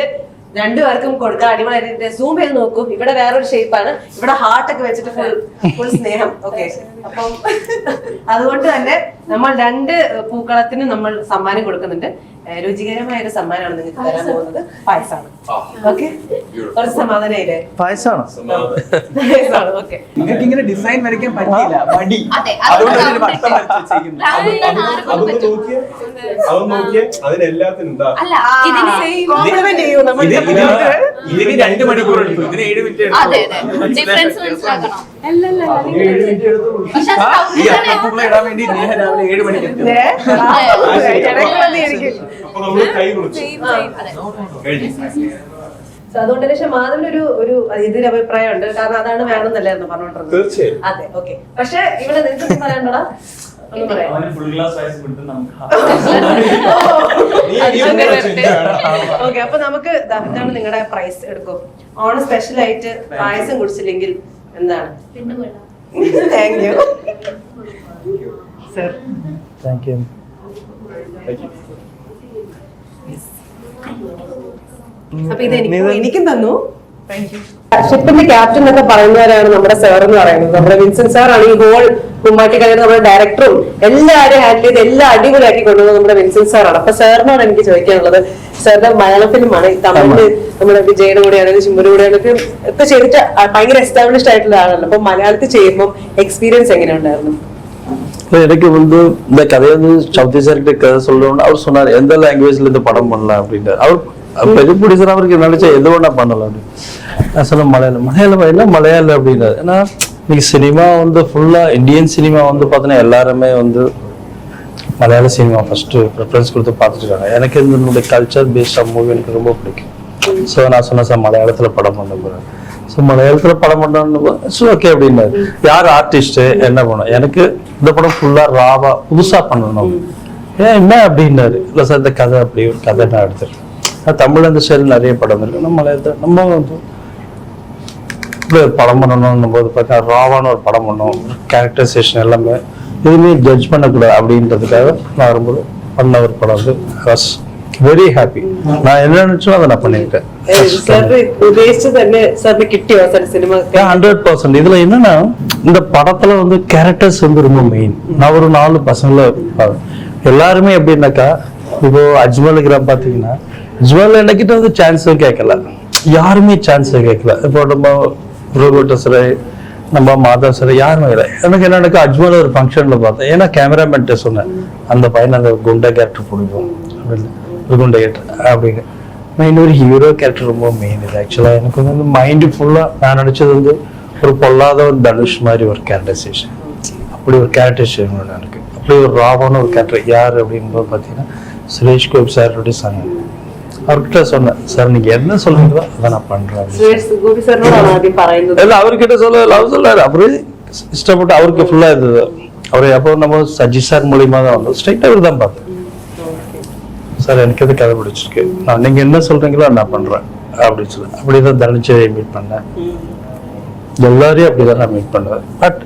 രണ്ടുപേർക്കും കൊടുക്കാൻ അടിപൊളിയായിട്ട് സൂം ചെയ്ത് നോക്കൂ. ഇവിടെ വേറൊരു ഷേപ്പാണ്, ഇവിടെ ഹാർട്ടൊക്കെ വെച്ചിട്ട് ഫുൾ സ്നേഹം. ഓക്കെ, അപ്പം അതുകൊണ്ട് തന്നെ നമ്മൾ 2 പൂക്കളത്തിന് നമ്മൾ സമ്മാനം കൊടുക്കുന്നുണ്ട്. രുചികരമായ ഒരു സമ്മാനമാണ് നിങ്ങൾക്ക് തരാൻ പോകുന്നത്. പായസമാണ്. ഓക്കെ, കുറച്ച് സമാധാനമായില്ലേ? പായസമാണോ? പായസമാണ്. ഓക്കെ, നിങ്ങൾക്ക് ഇങ്ങനെ ഡിസൈൻ വരയ്ക്കാൻ പറ്റില്ല, മടി. അതെ, അതുകൊണ്ടാണ് ഒരു വട്ടം വരച്ച് വെച്ചേക്കുന്നത്. അതൊന്നും നോക്കിയേ, അതിനെല്ലാത്തിനും എന്താ അല്ല ഇതിന് കോംപ്ലിമെന്റ് ചെയ്യൂ നമ്മൾ. ഇതിന് 2 മണിക്കൂർ എടുത്തു, ഇതിന് 7 മിനിറ്റ് അതെ ഡിഫറൻസ് മനസ്സിലാക്കണം. പക്ഷെ ഈ അട്ടപ്പൂക്കളെ ഇടാൻ വേണ്ടി നേഹ രാവിലെ 7 മണിക്ക് എത്തി. അപ്പൊ നമ്മള് കൈ കുറിച്ച് കഴിഞ്ഞു. അതുകൊണ്ട് പക്ഷെ മാധവനൊരു ഇതിന് അഭിപ്രായം ഉണ്ട്. കാരണം അതാണ് വേണമെന്നല്ലായിരുന്നു പറഞ്ഞോണ്ടിരുന്നത്. തീർച്ചയായും. അതെ, ഓക്കെ. പക്ഷെ ഇവിടെ നിങ്ങൾക്ക് പറയാനുണ്ടോ? ഒന്നും പറയാം. ഫുൾ ഗ്ലാസ് ആയിട്ട് കൊടുത്ത് നമുക്ക് ഓക്കെ, അപ്പൊ നമുക്ക് ഇതാണ് നിങ്ങളുടെ പ്രൈസ്. എടുക്കും. ഓണം സ്പെഷ്യൽ ആയിട്ട് പായസം കുടിച്ചില്ലെങ്കിൽ എന്താണ്? Thank you sir. Thank you. അപ്പൊ ഇത് എനിക്കും തന്നു. ഷിപ്പിന്റെ ക്യാപ്റ്റൻ എന്നൊക്കെ പറയുന്നവരാണ് നമ്മുടെ സാർ എന്ന് പറയുന്നത്. നമ്മുടെ വിൻസെന്റ് സാറാണ് ഈ ഹോൾ കുമ്മാട്ടിക്കളിയുടെ നമ്മുടെ ഡയറക്ടറും എല്ലാവരും ഹാൻഡിൽ ചെയ്ത് എല്ലാം അടിപൊളിയാക്കി കൊണ്ടുവന്നത് നമ്മുടെ വിൻസെന്റ് സാറാണ്. അപ്പൊ സാറിനോട് എനിക്ക് ചോദിക്കാനുള്ളത്, സാറിന്റെ മലയാളം ഫിലിമാണ്, ഈ തമിഴില് നമ്മുടെ വിജയുടെ കൂടെയാണെങ്കിലും ചിമ്പുരുടെ കൂടെയാണെങ്കിലും ഒക്കെ ചെയ്തിട്ട് ഭയങ്കര എസ്റ്റാബ്ലിഷ്ഡ് ആയിട്ടുള്ള ആളല്ലോ. അപ്പൊ മലയാളത്തിൽ ചെയ്യുമ്പോൾ എക്സ്പീരിയൻസ് എങ്ങനെ ഉണ്ടായിരുന്നു? எனக்கு வந்து இந்த கதையை வந்து சவுத்தி சார்கிட்ட கதை சொல்லணும்னு அவர் சொன்னார், எந்த லாங்குவேஜ்ல இந்த படம் பண்ணலாம் அப்படின்ட்டு. அவர் பெரிய பிடிச்சர், அவருக்கு நினைச்சா எது வேணா பண்ணலாம் அப்படின்னு. நான் சொன்னேன் மலையாளம் என்ன மலையாளம் அப்படின்னாரு. ஏன்னா இன்னைக்கு சினிமா வந்து ஃபுல்லா இந்தியன் சினிமா வந்து பார்த்தீங்கன்னா எல்லாருமே வந்து மலையாள சினிமா ஃபர்ஸ்ட் ப்ரிஃபரன்ஸ் கொடுத்து பார்த்துட்டு இருக்காங்க. எனக்கு இந்த கல்ச்சர் பேஸ்ட் மூவி எனக்கு ரொம்ப பிடிக்கும். ஸோ நான் சொன்னேன் சார் மலையாளத்தில் படம் பண்ண போகிறேன். ஸோ மலையாளத்தில் படம் பண்ணணும். ஸோ ஓகே அப்படின்னாரு. யார் ஆர்டிஸ்ட்டு என்ன பண்ணணும், எனக்கு இந்த படம் ஃபுல்லாக ராவா புதுசாக பண்ணணும். என்ன அப்படின்னாரு. இல்லை சார் இந்த கதை அப்படி ஒரு கதை நான் எடுத்துருக்கேன். தமிழ் அந்த சைடில் நிறைய படம் இருக்கு. நம்ம மலையாளத்தில் நம்ம வந்து படம் பண்ணணும் போது பார்த்தா ராவான ஒரு படம் பண்ணணும், கேரக்டரைசேஷன் எல்லாமே எதுவுமே ஜட்ஜ் பண்ணக்கூடாது அப்படின்றதுக்காக நான் வரும்போது பண்ண ஒரு படம் வந்து வாஸ் വെരി ഹാപ്പി. நான் என்ன நினைச்சோ அதை நான் பண்ணிட்டேன். ഉദ്ദേശിച്ചു തന്നെ സാറിന് കിട്ടിയോ സാർ സിനിമ? 100%. இதுல என்னன்னா இந்த படத்துல வந்து கேரக்டர்ஸ் வந்து ரொம்ப மெயின். நான் ஒரு 4 பசங்கள எல்லாருமே எப்படின்னாக்கா, இப்போ அஜ்மலுக்கு பாத்தீங்கன்னா அஜ்மல் என்னக்கிட்ட வந்து சான்ஸே கேட்கல, யாருமே சான்ஸே கேட்கல. இப்போ நம்ம ரோபோட்டஸரை நம்ம மாதா சார் யாருமே இல்லை. எனக்கு என்னன்னாக்கா அஜ்மல் ஒரு ஃபங்க்ஷன்ல பார்த்தேன். ஏன்னா கேமராமேன்ட்ட சொன்னேன், அந்த பையன் அந்த குண்டா கேரக்டர் பிடிக்கும் அப்படின்னு, ஒரு குண்டா கேரக்டர் அப்படின்னு. இன்னொரு ஹீரோ கேரக்டர் ரொம்ப மெயின். இது ஆக்சுவலாக எனக்கு வந்து மைண்டு ஃபுல்லாக நான் நினச்சது வந்து ஒரு பொல்லாத ஒரு தனுஷ் மாதிரி ஒரு கேரக்டரைசேஷன், அப்படி ஒரு கேரக்டரைசேஷன் வேணும் எனக்கு. அப்படி ஒரு ராவான ஒரு கேரக்டர் யார் அப்படிங்கும்போது பார்த்தீங்கன்னா சுரேஷ் கோபி சாரோடைய சன். அவர்கிட்ட சொன்னேன், சார் நீங்கள் என்ன சொல்றீங்களோ அதை நான் பண்ணுறேன். இல்லை அவர்கிட்ட சொல்ல லவ் சொல்லாரு, அவரு இஷ்டப்பட்டு அவருக்கு ஃபுல்லாக இருந்தது. அவர் அப்போ நம்ம சஜி சார் மூலியமாக தான் வந்தோம். ஸ்ட்ரைட்டாக அவர் தான் பார்த்தேன். சார் எனக்கு எது கதை பிடிச்சிருக்கு, நான் நீங்கள் என்ன சொல்கிறீங்களோ நான் பண்ணுறேன் அப்படின்னு சொல்லி அப்படி தான் தனுஷை மீட் பண்ணேன். எல்லாரையும் அப்படி தான் நான் மீட் பண்ணுவேன். பட்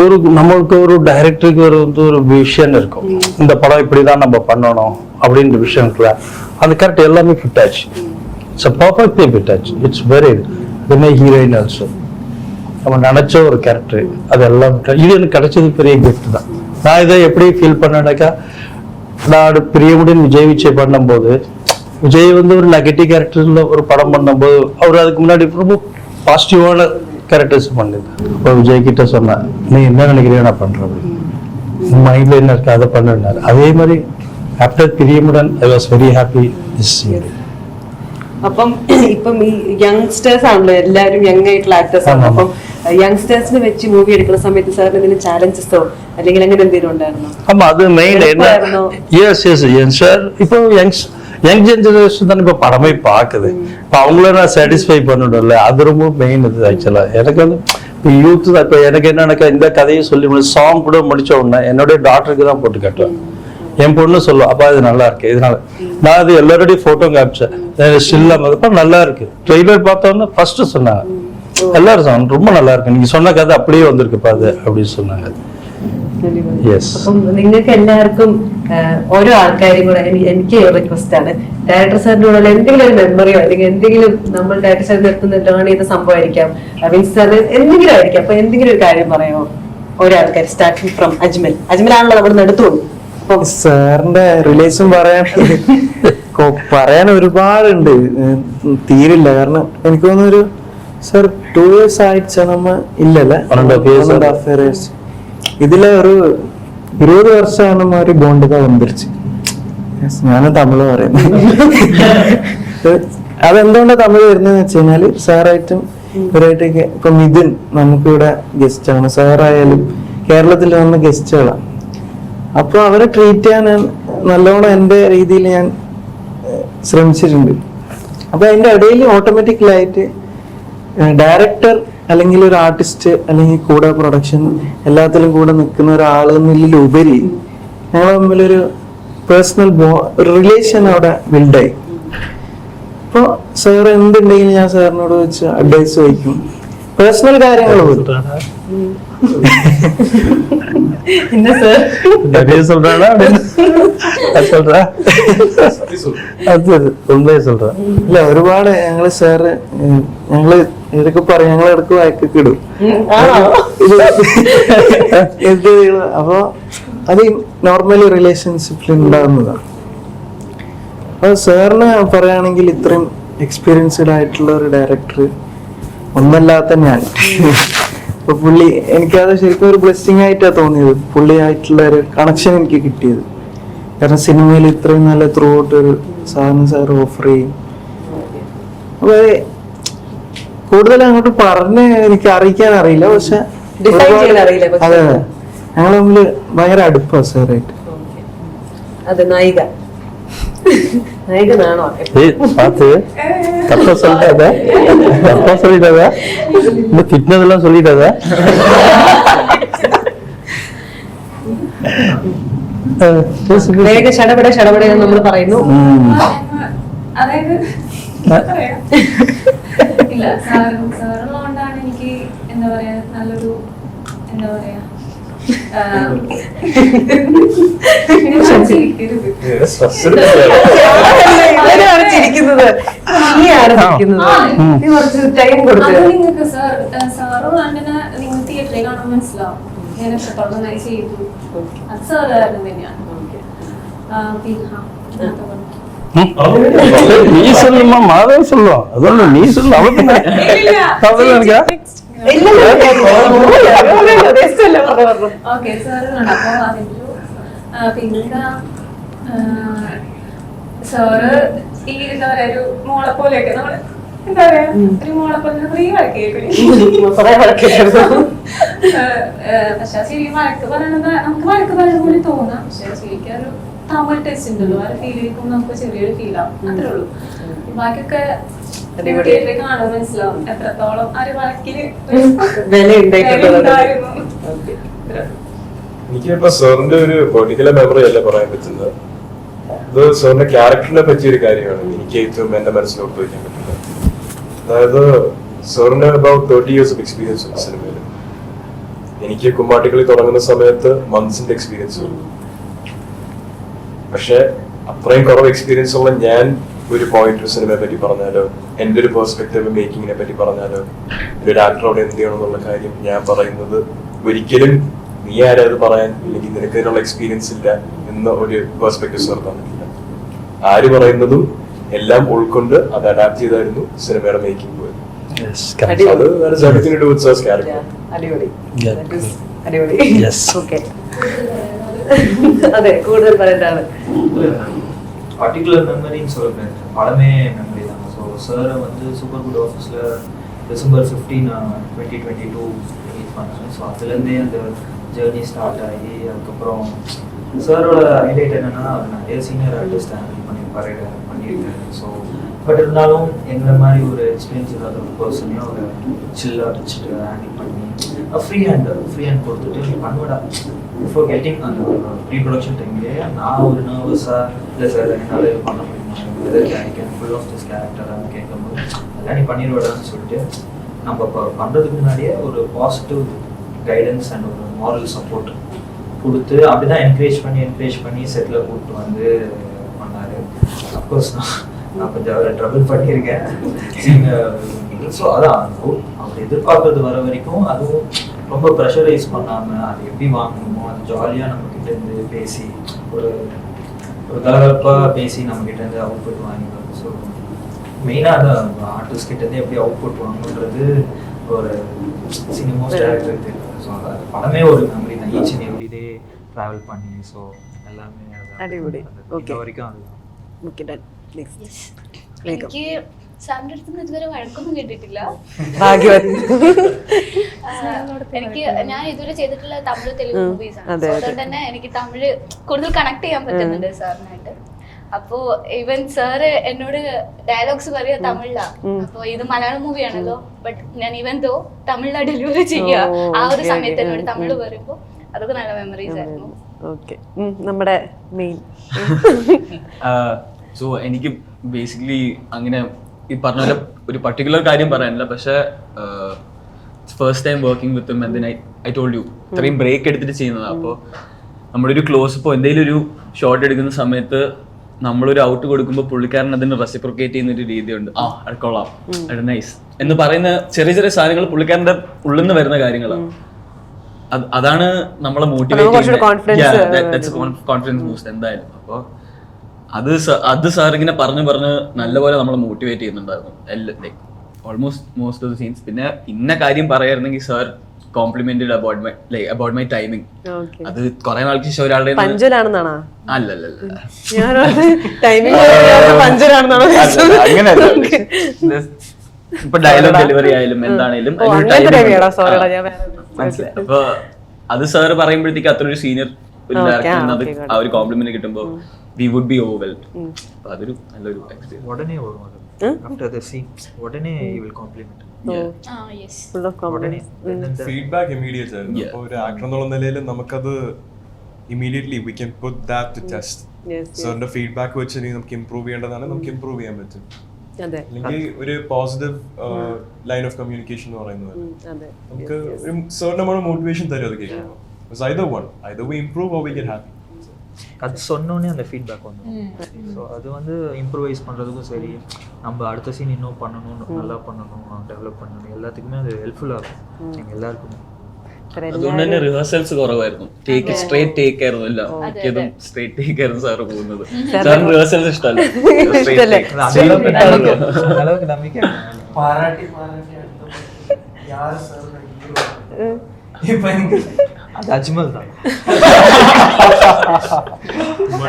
ஒரு நம்மளுக்கு ஒரு டைரக்டருக்கு ஒரு விஷயம் இருக்கும், இந்த படம் இப்படி தான் நம்ம பண்ணணும் அப்படின்ற விஷயம் இருக்குல்ல, அந்த கரெக்ட் எல்லாமே ஃபிட் ஆச்சு. இட்ஸ் பர்ஃபெக்ட்லி ஃபிட் ஆச்சு. இட்ஸ் வெரி இதுமே ஹீரோயின் ஆல்சோ நம்ம நினச்ச ஒரு கேரக்டர் அது எல்லாம் இது எனக்கு கிடைச்சது பெரிய கிஃப்ட் தான். நான் இதை எப்படி ஃபீல் பண்ணேன்னாக்கா, நான் பிரியமுடன் விஜய் பண்ணும்போது விஜய் வந்து ஒரு நெகட்டிவ் கேரக்டர்ல ஒரு படம் பண்ணும்போது அவர் அதுக்கு முன்னாடி ரொம்ப பாசிட்டிவான கேரக்டர்ஸ் பண்ணுது. இப்போ விஜய் கிட்ட சொன்னேன், நீ என்ன நினைக்கிறியோ நான் பண்றேன் அப்படின்னு, மைண்ட்ல என்ன இருக்கு அதை பண்ணுனாரு. அதே மாதிரி after Priyamudan I was very happy this year. അപ്പം ഇപ്പം ഈ യങ്സ്റ്റേഴ്സ് ആണല്ലോ എല്ലാവരും യങ് ആയിട്ടുള്ള ആക്ടേഴ്സ് ആണ്. അപ്പം യങ്സ്റ്റേഴ്സിന് വെച്ച് മൂവി എടുക്കുന്ന സമയത്ത് സാറിന് എന്തെങ്കിലും ചാലഞ്ചസോ അല്ലെങ്കിൽ അങ്ങനെ എന്തെങ്കിലും ഉണ്ടായിരുന്നോ? ஆமா அது மெயின் என்ன எஸ் சார். இப்போ யங் ஜெனரேஷன் தானே இப்போ படமே பார்க்குது. இப்போ அவங்கள நான் சாட்டிஸ்ஃபை பண்ணணும்ல, அது ரொம்ப மெயின். இது ஆக்சுவலாக எனக்கு வந்து இப்போ யூத் தான். இப்போ எனக்கு என்னன்னாக்கா இந்த கதையை சொல்லி சாங் கூட முடிச்ச உடனே என்னுடைய டாக்டருக்கு தான் போட்டு காட்டுவேன். என் பொண்ணு சொல்லுவோம், அப்பா இது நல்லா இருக்கு. இதனால நான் அது எல்லாரோடையும் ஃபோட்டோ காமிச்சேன், ஸ்டில்லாம நல்லா இருக்கு. ட்ரெய்லர் பார்த்தோன்னே ஃபர்ஸ்ட் சொன்னாங்க எல்லாரும், ரொம்ப நல்லா இருக்கு, நீங்க சொன்ன கதை அப்படியே வந்திருக்குப்பா அது அப்படின்னு சொன்னாங்க. യെസ്. അപ്പം നിങ്ങൾക്ക് എല്ലാവർക്കും ഓരോ ആൾക്കാരും കൂടെ എനിക്ക് റിക്വസ്റ്റ് ആണ്, ഡയറക്ടർ സാറിനോടുള്ള എന്തെങ്കിലും ഒരു മെമ്മറിയോ അല്ലെങ്കിൽ എന്തെങ്കിലും നമ്മൾ ഡയറക്ടർ സാറിന് എടുത്ത് ലേൺ ചെയ്ത സംഭവമായിരിക്കാം, വിൻസ് സാറിന് എന്തെങ്കിലും ആയിരിക്കാം. അപ്പൊ എന്തെങ്കിലും ഒരു കാര്യം പറയാമോ ഓരോ ആൾക്കാർ? സ്റ്റാർട്ടിങ് ഫ്രം അജ്മലാണല്ലോ നമ്മുടെ നെടുത്തോളൂ. അപ്പം സാറിന്റെ റിലേഷൻ പറയാൻ ഒരുപാടുണ്ട്, തീരില്ല. കാരണം എനിക്ക് തോന്നുന്നൊരു സാർ 2 years ആയിട്ട് നമ്മ ഇല്ലല്ലേ, 1.5 years. ഇതിലെ ഒരു 20 വർഷമാണ് നമ്മ ഒരു ബോണ്ട് വന്നിരിച്ച്. ഞാനും തമിഴ് പറയുന്നത്. അതെന്തുകൊണ്ടാണ് തമിഴ് വരുന്നതെന്ന് വെച്ച് കഴിഞ്ഞാല് സാറായിട്ടും ഇവരായിട്ടൊക്കെ ഇപ്പൊ മിഥുൻ നമുക്കിവിടെ ഗസ്റ്റ് ആണ്, സാറായാലും കേരളത്തിൽ വന്ന ഗസ്റ്റുകളാണ്. അപ്പൊ അവരെ ട്രീറ്റ് ചെയ്യാൻ നല്ലോണം എൻ്റെ രീതിയിൽ ഞാൻ ശ്രമിച്ചിട്ടുണ്ട്. അപ്പൊ അതിന്റെ ഇടയിൽ ഓട്ടോമാറ്റിക്കലായിട്ട് ഡയറക്ടർ അല്ലെങ്കിൽ ഒരു ആർട്ടിസ്റ്റ് അല്ലെങ്കിൽ കൂടെ പ്രൊഡക്ഷൻ എല്ലാത്തിലും കൂടെ നിൽക്കുന്ന ഒരാൾ എന്നതിലുപരി ഞങ്ങൾ തമ്മിലൊരു പേഴ്സണൽ ഒരു റിലേഷൻ അവിടെ ബിൽഡായി. അപ്പോൾ സാർ എന്തുണ്ടെങ്കിലും ഞാൻ സാറിനോട് വെച്ച് അഡ്വൈസ് ചോദിക്കും, പേഴ്സണൽ കാര്യങ്ങൾ പോലും. என்ன சார் நிறைய சொல்றானா சொல்றா அது உண்மையை சொல்றேன். ഇല്ല, ഒരുപാട് ഞങ്ങള് സാറ് ഞങ്ങള് ഇതൊക്കെ പറയും, ഞങ്ങൾ ഇടക്ക് വഴക്കൊക്കെ ഇടും. അപ്പൊ അത് നോർമലി റിലേഷൻഷിപ്പിൽ ഉണ്ടാകുന്നതാണ്. അപ്പൊ സാറിന് പറയുകയാണെങ്കിൽ ഇത്രയും എക്സ്പീരിയൻസ്ഡ് ആയിട്ടുള്ള ഒരു ഡയറക്ടർ ഒന്നല്ലാത്ത ഞാൻ. അപ്പൊ പുള്ളി എനിക്കത് ശരിക്കും ഒരു ബ്ലെസ്സിങ് ആയിട്ടാണ് തോന്നിയത്, പുള്ളി ആയിട്ടുള്ള ഒരു കണക്ഷൻ എനിക്ക് കിട്ടിയത്. കാരണം സിനിമയിൽ ഇത്രയും നല്ല ത്രൂ ഔട്ട് ഒരു സാധനം സാർ ഓഫർ ചെയ്യും. അപ്പൊ കൂടുതൽ അങ്ങോട്ട് പറഞ്ഞ് എനിക്ക് അറിയിക്കാൻ അറിയില്ല, പക്ഷെ അതെ ഞങ്ങൾ തമ്മില് ഭയങ്കര അടുപ്പാ സാറായിട്ട്. அது நாயிகா நாயிகனானோ பார்த்து தப்பா சொல்லிட்டாதா, தப்பா சொல்லிட்டாதா, இந்த திட்டினதெல்லாம் சொல்லிட்டாதா? വേഗം ഷടപട ഷടപട എന്ന് നമ്മൾ പറയുന്നു. അതായത് ഇല്ല, സാറുള്ളതുകൊണ്ടാണ് എനിക്ക് എന്താ പറയാ നല്ലൊരു എന്താ പറയാ നിങ്ങൾക്ക് സാറ് കണ്ടിന് നിങ്ങൾ തിയേറ്ററിൽ കാണാൻ മനസ്സിലാവും ഞാൻ എത്രത്തോളം നന്നായി ചെയ്തു. അത് സാറ് കാരണം തന്നെയാണ്. நீ சொல்லுமா, மாதவ சொல்லுவோம். அதொன்னு நீ சொல்லு, அவன் இருக்கா ഓക്കെ സാറ് കണ്ടു. അപ്പൊ അതിൻ്റെ പിന്നെന്താ സാറ് ഈ എന്താ പറയാ ഒരു മോളെ പോലെയൊക്കെ നമ്മള് എന്താ പറയാ ഒരു മോളെ പോലെ ഫ്രീ പക്ഷെ ശരി വഴക്ക് പറയണത് നമുക്ക് വഴക്ക് പറയുന്ന പോലെ തോന്നാം, പക്ഷെ ശരിക്കും ഒരു തമിഴ് ടേസ്റ്റ് ഉണ്ടല്ലോ, ആ ഫീൽ ചെയ്യുമ്പോൾ നമുക്ക് ചെറിയൊരു ഫീൽ ആവും, അത്രേ ഉള്ളൂ. ബാക്കിയൊക്കെ കാണാൻ മനസ്സിലാവും എത്രത്തോളം ആ ഒരു വഴക്കില് വിലയുണ്ടായിരുന്നു. എനിക്കിപ്പോ സാറിന്റെ ഒരു പെർട്ടിക്കുലർ മെമ്മറി അല്ല പറയാൻ പറ്റുന്നത്, ഇത് സാറിന്റെ ക്യാരക്ടറിനെ പറ്റിയൊരു കാര്യമാണ് എനിക്ക് ഏറ്റവും എന്റെ മനസ്സിലോട്ട് വയ്ക്കാൻ പറ്റുന്നത്. അതായത് സാറിന് അബൌട്ട് 30 years of എക്സ്പീരിയൻസ് ഉണ്ട് സിനിമയിൽ. എനിക്ക് കുമ്മാട്ടിക്കളി തുടങ്ങുന്ന സമയത്ത് മന്ത്സിന്റെ എക്സ്പീരിയൻസ് ഉണ്ട്. പക്ഷെ അത്രയും കുറവ് എക്സ്പീരിയൻസ് ഉള്ള ഞാൻ ഒരു പോയിന്റ് സിനിമയെ പറ്റി പറഞ്ഞാലോ, എൻ്റെ ഒരു പെർസ്പെക്റ്റീവ് മേക്കിങ്ങിനെ പറ്റി പറഞ്ഞാലോ, ഒരു ആക്ടറോട് എന്ത് ചെയ്യണം എന്നുള്ള കാര്യം ഞാൻ പറയുന്നത് ഒരിക്കലും നീ ആരാത് പറയാൻ, അല്ലെങ്കിൽ നിനക്ക് അതിനുള്ള എക്സ്പീരിയൻസ് ഇല്ല എന്ന ഒരു പെർസ്പെക്റ്റീവ് സാർ തന്നിട്ടില്ല. ആര് പറയുന്നതും എല്ലാം ഉൾക്കൊണ്ട് അത് അഡാപ്റ്റ് ചെയ്തായിരുന്നു സിനിമയുടെ മേക്കിംഗ് പോയത്. അതെ, കൂടുതൽ പറയേണ്ടതാണ്. பர்டிகுலர் மெமரின்னு சொல்கிறேன், படமே மெமரி தான். ஸோ சாரை வந்து சூப்பர் குட் ஆஃபீஸில் December 15, 2022 மீட் பண்ணேன். ஸோ அதுலேருந்தே அந்த ஜேர்னி ஸ்டார்ட் ஆகி அதுக்கப்புறம் சாரோட ஹைலைட் என்னென்னா அவர் நிறைய சீனியர் ஆர்டிஸ்ட் ஹேண்டில் பண்ணியிருக்காரு. ஸோ பட் இருந்தாலும் எங்களை மாதிரி ஒரு எக்ஸ்பீரியன்ஸ் இல்லாத ஒரு பர்சனையும் அவர் சில்லாக வச்சுட்டு ஹேண்டில் பண்ணி ஃப்ரீ ஹேண்ட் கொடுத்துட்டு பண்ணுவடா பிஃபோர் கெட்டிங் அந்த ப்ரீ ப்ரொடக்ஷன் டைம்லேயே நான் ஒரு நர்வஸாக இல்லை சார் என்னால் இது பண்ண முடியுமா, I can pull off this character அப்படின்னு கேட்கும்போது அதெல்லாம் நீ பண்ணிடுவாடான்னு சொல்லிட்டு நம்ம இப்போ பண்ணுறதுக்கு முன்னாடியே ஒரு பாசிட்டிவ் கைடன்ஸ் அண்ட் ஒரு மாரல் சப்போர்ட் கொடுத்து அப்படிதான் என்கரேஜ் பண்ணி செட்டில் கூப்பிட்டு வந்து பண்ணாரு. அஃப்கோர்ஸ் நான் கொஞ்சம் அவரை ட்ரபிள் பண்ணியிருக்கேன். ஸோ அதான் அவர் எதிர்பார்க்கறது வர வரைக்கும் அதுவும் ரொம்ப ப்ரெஷரைஸ் பண்ணாமல் அது எப்படி வாங்கணுமோ அது ஜாலியாக நம்மக்கிட்ட இருந்து பேசி ஒரு கலகலப்பாக பேசி நம்மக்கிட்ட இருந்து அவுட்புட் வாங்கிடுவாங்க. ஸோ மெயினாக அதான் ஆர்டிஸ்ட் கிட்டேருந்து எப்படி அவுட்புட் வாங்கணுன்றது ஒரு சினிமா டேரக்டர் தெரியும். ஸோ அது படமே ஒரு மெமரி தான். Each and every day travel பண்ணி ஸோ எல்லாமே അടിപൊളി. ഓക്കെ வரைக்கும் அதுதான். Okay done. നെക്സ്റ്റ് എനിക്ക് സാറിന്റെ അടുത്ത് ഇതുവരെ വഴക്കൊന്നും കേട്ടിട്ടില്ല. ഭാഗ്യവതി. എനിക്ക് ഞാൻ ഇതുവരെ ചെയ്തിട്ടുള്ള തമിഴ് തെലുങ്ക് മൂവീസ് ആണ്. അതുകൊണ്ട് തന്നെ എനിക്ക് തമിഴ് കൂടുതൽ കണക്ട് ചെയ്യാൻ പറ്റുന്നുണ്ട് സാറിനായിട്ട്. അപ്പോ ഈവൻ സാറ് എന്നോട് ഡയലോഗ്സ് പറയാ തമിഴിലാ. അപ്പൊ ഇത് മലയാളം മൂവിയാണല്ലോ, ബട്ട് ഞാൻ ഈവൻ ദോ തമിഴിലാ ഡെലിവറി ചെയ്യുക. ആ ഒരു സമയത്ത് എന്നോട് തമിഴ് പറയുമ്പോ അതൊക്കെ നല്ല മെമ്മറീസ് ആയിരുന്നു. ഓക്കെ, നമ്മുടെ മെയിൻ. സോ എനിക്ക് ബേസിക്കലി അങ്ങനെ ഈ പറഞ്ഞ പോലെ ഒരു പർട്ടിക്കുലർ കാര്യം പറയാനില്ല. പക്ഷേ first time working with him and I told you ഇത്രയും ബ്രേക്ക് എടുത്തിട്ട് ചെയ്യുന്നതാണ്. അപ്പോൾ നമ്മുടെ ഒരു ക്ലോസ് ഇപ്പോൾ എന്തെങ്കിലും ഒരു ഷോട്ട് എടുക്കുന്ന സമയത്ത് നമ്മളൊരു ഔട്ട് കൊടുക്കുമ്പോൾ പുള്ളിക്കാരൻ അതിന് റെസിപ്രോക്കേറ്റ് ചെയ്യുന്ന ഒരു രീതിയുണ്ട്. അത് കൊള്ളാം, അത് നൈസ് എന്ന് പറയുന്ന ചെറിയ ചെറിയ സാധനങ്ങൾ പുള്ളിക്കാരൻ്റെ ഉള്ളിൽ നിന്ന് വരുന്ന കാര്യങ്ങളാണ്. അതാണ് നമ്മളെ മോട്ടിവേറ്റ് കോൺഫിഡൻസ് ബൂസ്റ്റ് എന്തായാലും. അപ്പോൾ അത് സാർ ഇങ്ങനെ പറഞ്ഞു നല്ലപോലെ നമ്മളെ മോട്ടിവേറ്റ് ചെയ്യുന്നുണ്ടായിരുന്നു like almost most of the scenes. പിന്നെ ഇന്ന കാര്യം പറയായിരുന്നെങ്കിൽ sir complimented about my timing. അത് കുറെ നാൾക്ക് ശേഷം ഒരാളുടെ പഞ്ചലാണെന്നാണോ? അല്ലല്ല അങ്ങനെയല്ല. ഇപ്പൊ ഡയലോഗ് ഡെലിവറി ആയാലും എന്താണേലും മനസ്സിലായി. അപ്പൊ അത് സാറ് പറയുമ്പോഴത്തേക്ക് അത്ര ഒരു സീനിയർ ഒരു ഡയറക്ടർ ആ ഒരു കോംപ്ലിമെന്റ് കിട്ടുമ്പോ we would be overwhelmed. അപ്പൊ അതൊരു നല്ലൊരു എക്സ്പീരിയൻസ്. ഉടനെ ഓർമ്മ after the scene ഉടനെ he will compliment. Feedback immediate ആയിരുന്നു. അപ്പോൾ ഒരു ആക്ടർ എന്നുള്ള നിലയിൽ നമുക്കത് immediately we can put that to test. സാറിന്റെ ഫീഡ്ബാക്ക് വെച്ച് നമുക്ക് ഇംപ്രൂവ് ചെയ്യേണ്ടതാണ്, നമുക്ക് ഇംപ്രൂവ് ചെയ്യാൻ പറ്റും. അല്ലെങ്കിൽ ഒരു പോസിറ്റീവ് ലൈൻ ഓഫ് കമ്മ്യൂണിക്കേഷൻ എന്ന് പറയുന്നത് നമുക്ക് ഒരു സാറിന് നമ്മൾ മോട്ടിവേഷൻ തരും. അത് കേൾക്കുമ്പോൾ either we improve or we get happy. அது சொன்னோன்னே அந்த ஃபீட்பேக் வந்து ஸோ அது வந்து இம்ப்ரூவைஸ் பண்ணுறதுக்கும் சரி, நம்ம அடுத்த சீன் இன்னும் பண்ணணும், நல்லா பண்ணணும், டெவலப் பண்ணணும், எல்லாத்துக்குமே அது ஹெல்ப்ஃபுல்லாக இருக்கும் எங்கள் எல்லாருக்குமே. അതുകൊണ്ട് തന്നെ റിഹേഴ്സൽസ് കുറവായിരുന്നു. സ്ട്രേറ്റ് ടേക്ക് ആയിരുന്നു എല്ലാം. മിക്കതും സ്ട്രേറ്റ് ടേക്ക് ആയിരുന്നു സാറ് പോകുന്നത്. സാറിന് റിഹേഴ്സൽസ് ഇഷ്ടമല്ല. அளவுக்கு நம்பிக்கை அது அஜ்மல் தான்.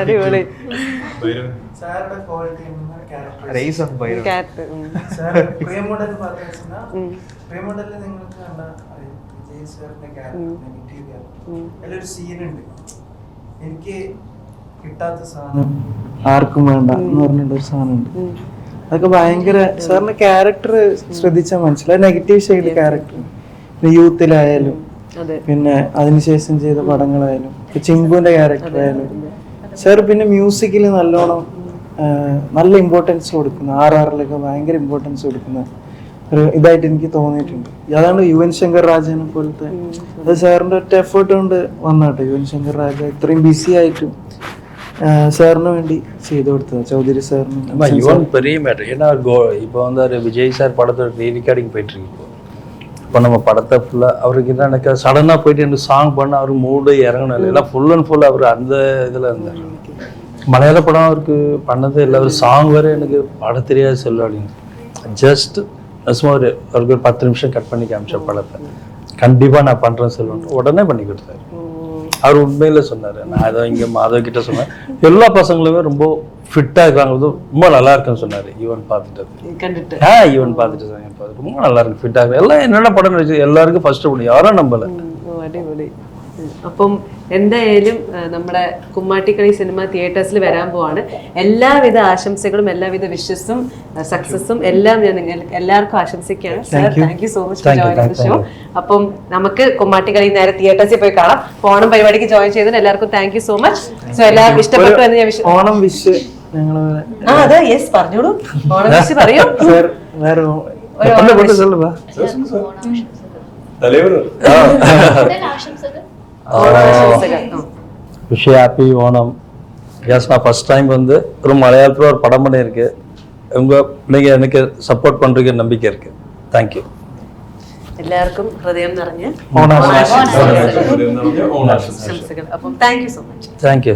അടിപൊളി. சாரோட குவாலிட்டி என்ன character rise of Bhairav sir പ്രേമോഡൽ பார்த்தீங்கன்னா പ്രേമോഡലിൽ നിങ്ങൾക്ക് കണ്ട വിജയ് സാറിന്റെ ക്യാരക്ടർ നെഗറ്റീവ് ക്യാരക്ടർ അതിലൊരു സീൻ ഉണ്ട്, എനിക്ക് കിട്ടാത്ത സാധനം ആർക്കും വേണ്ട എന്ന് പറഞ്ഞിട്ടൊരു സാധനം ഉണ്ട്. അതൊക്കെ ഭയങ്കര സാറിന്റെ ക്യാരക്ടർ ശ്രദ്ധിച്ചാൽ മനസ്സിലായി. നെഗറ്റീവ് ഷെയ്ഡ് ക്യാരക്ടർ യൂത്തിലായാലും പിന്നെ അതിനുശേഷം ചെയ്ത പടങ്ങളായാലും ചിമ്പുവിന്റെ ക്യാരക്ടർ ആയാലും സാർ പിന്നെ മ്യൂസിക്കിൽ നല്ലോണം നല്ല ഇമ്പോർട്ടൻസ് കൊടുക്കുന്ന RRലൊക്കെ ഭയങ്കര ഇമ്പോർട്ടൻസ് കൊടുക്കുന്ന ഒരു ഇതായിട്ട് എനിക്ക് തോന്നിയിട്ടുണ്ട്. അതാണ് യുവൻ ശങ്കർ രാജനെ പോലത്തെ അത് സാറിന്റെ ഒറ്റ എഫേർട്ട് കൊണ്ട് വന്നാട്ടോ. യുവൻ ശങ്കർ രാജ ഇത്രയും ബിസി ആയിട്ടും സാറിന് വേണ്ടി ചെയ്തു കൊടുത്തത് ചൗധരി സാറിന്. யுவன் பெரிய மேட்டர். ஏன்னா இப்போ வந்து விஜய் சார் படத்தோட ரீரிகார்டிங் போயிட்டு இருக்கு. இப்போ நம்ம படத்தை ஃபுல்லாக அவருக்கு என்ன எனக்கு சடனாக போயிட்டு எனக்கு சாங் பண்ண அவர் மூடு இறங்கணும் இல்லை, எல்லாம் ஃபுல் அண்ட் ஃபுல் அவர் அந்த இதில் இருந்தார். மலையாள படம் அவருக்கு பண்ணது இல்லை, ஒரு சாங் வேறு எனக்கு பாட தெரியாது சொல்ல அப்படின்னு ஜஸ்ட் சும்மா அவருக்கு ஒரு 10 நிமிஷம் கட் பண்ணி காமிச்ச படத்தை கண்டிப்பாக நான் பண்ணுறேன்னு சொல்லுவேன், உடனே பண்ணி கொடுத்தாரு. அவர் உண்மையில சொன்னார். நான் அதை இங்கே மாதவ கிட்ட சொன்னேன், எல்லா பசங்களுமே ரொம்ப ஃபிட்டாக இருக்காங்க, ரொம்ப நல்லா இருக்குன்னு சொன்னார். ஈவன் பார்த்துட்டு ஈவன் பார்த்துட்டு ரொம்ப நல்லா இருக்கு, ஃபிட்டாக இருக்கு. எல்லாம் என்னென்ன படம் நடிச்சு எல்லாருக்கும் ஃபர்ஸ்ட் பண்ணி யாரும் നമ്പല. അടിപൊളി. അപ്പം എന്തായാലും നമ്മുടെ കുമ്മാട്ടിക്കളി സിനിമ തിയേറ്റേഴ്സിൽ വരാൻ പോവാണ്. എല്ലാവിധ ആശംസകളും എല്ലാവിധ വിഷസും സക്സസും എല്ലാം ഞാൻ എല്ലാവർക്കും ആശംസിക്കുകയാണ്. Sir thank you so much for joining the show. അപ്പം നമുക്ക് കുമ്മാട്ടിക്കളി നേരെ തിയേറ്റേഴ്സിൽ പോയി കാണാം. ഓണം പരിപാടിക്ക് ജോയിൻ ചെയ്തതിന് എല്ലാവർക്കും thank you so much. So എല്ലാവർക്കും ഇഷ്ടപ്പെട്ടു എന്ന് ഞാൻ ഓണം വിഷ് അതെ യെസ് പറഞ്ഞോളൂ. ഓണം വിഷ് പറയൂ. ആശംസകൾ ഓണാശംസകൾ. Wish happy Onam. எஸ், நான் ஃபர்ஸ்ட் டைம் வந்து ஒரு மலையாளத்தில் ஒரு படம் பண்ணியிருக்கு. நீங்கள் எனக்கு சப்போர்ட் பண்ணுறதுக்கு நம்பிக்கை இருக்குது. தேங்க்யூ. എല്ലാവർക്കും ഹൃദയം നിറഞ്ഞ ഓണാശംസകൾ. ആശംസകൾ. അപ്പം thank you so much. Thank you.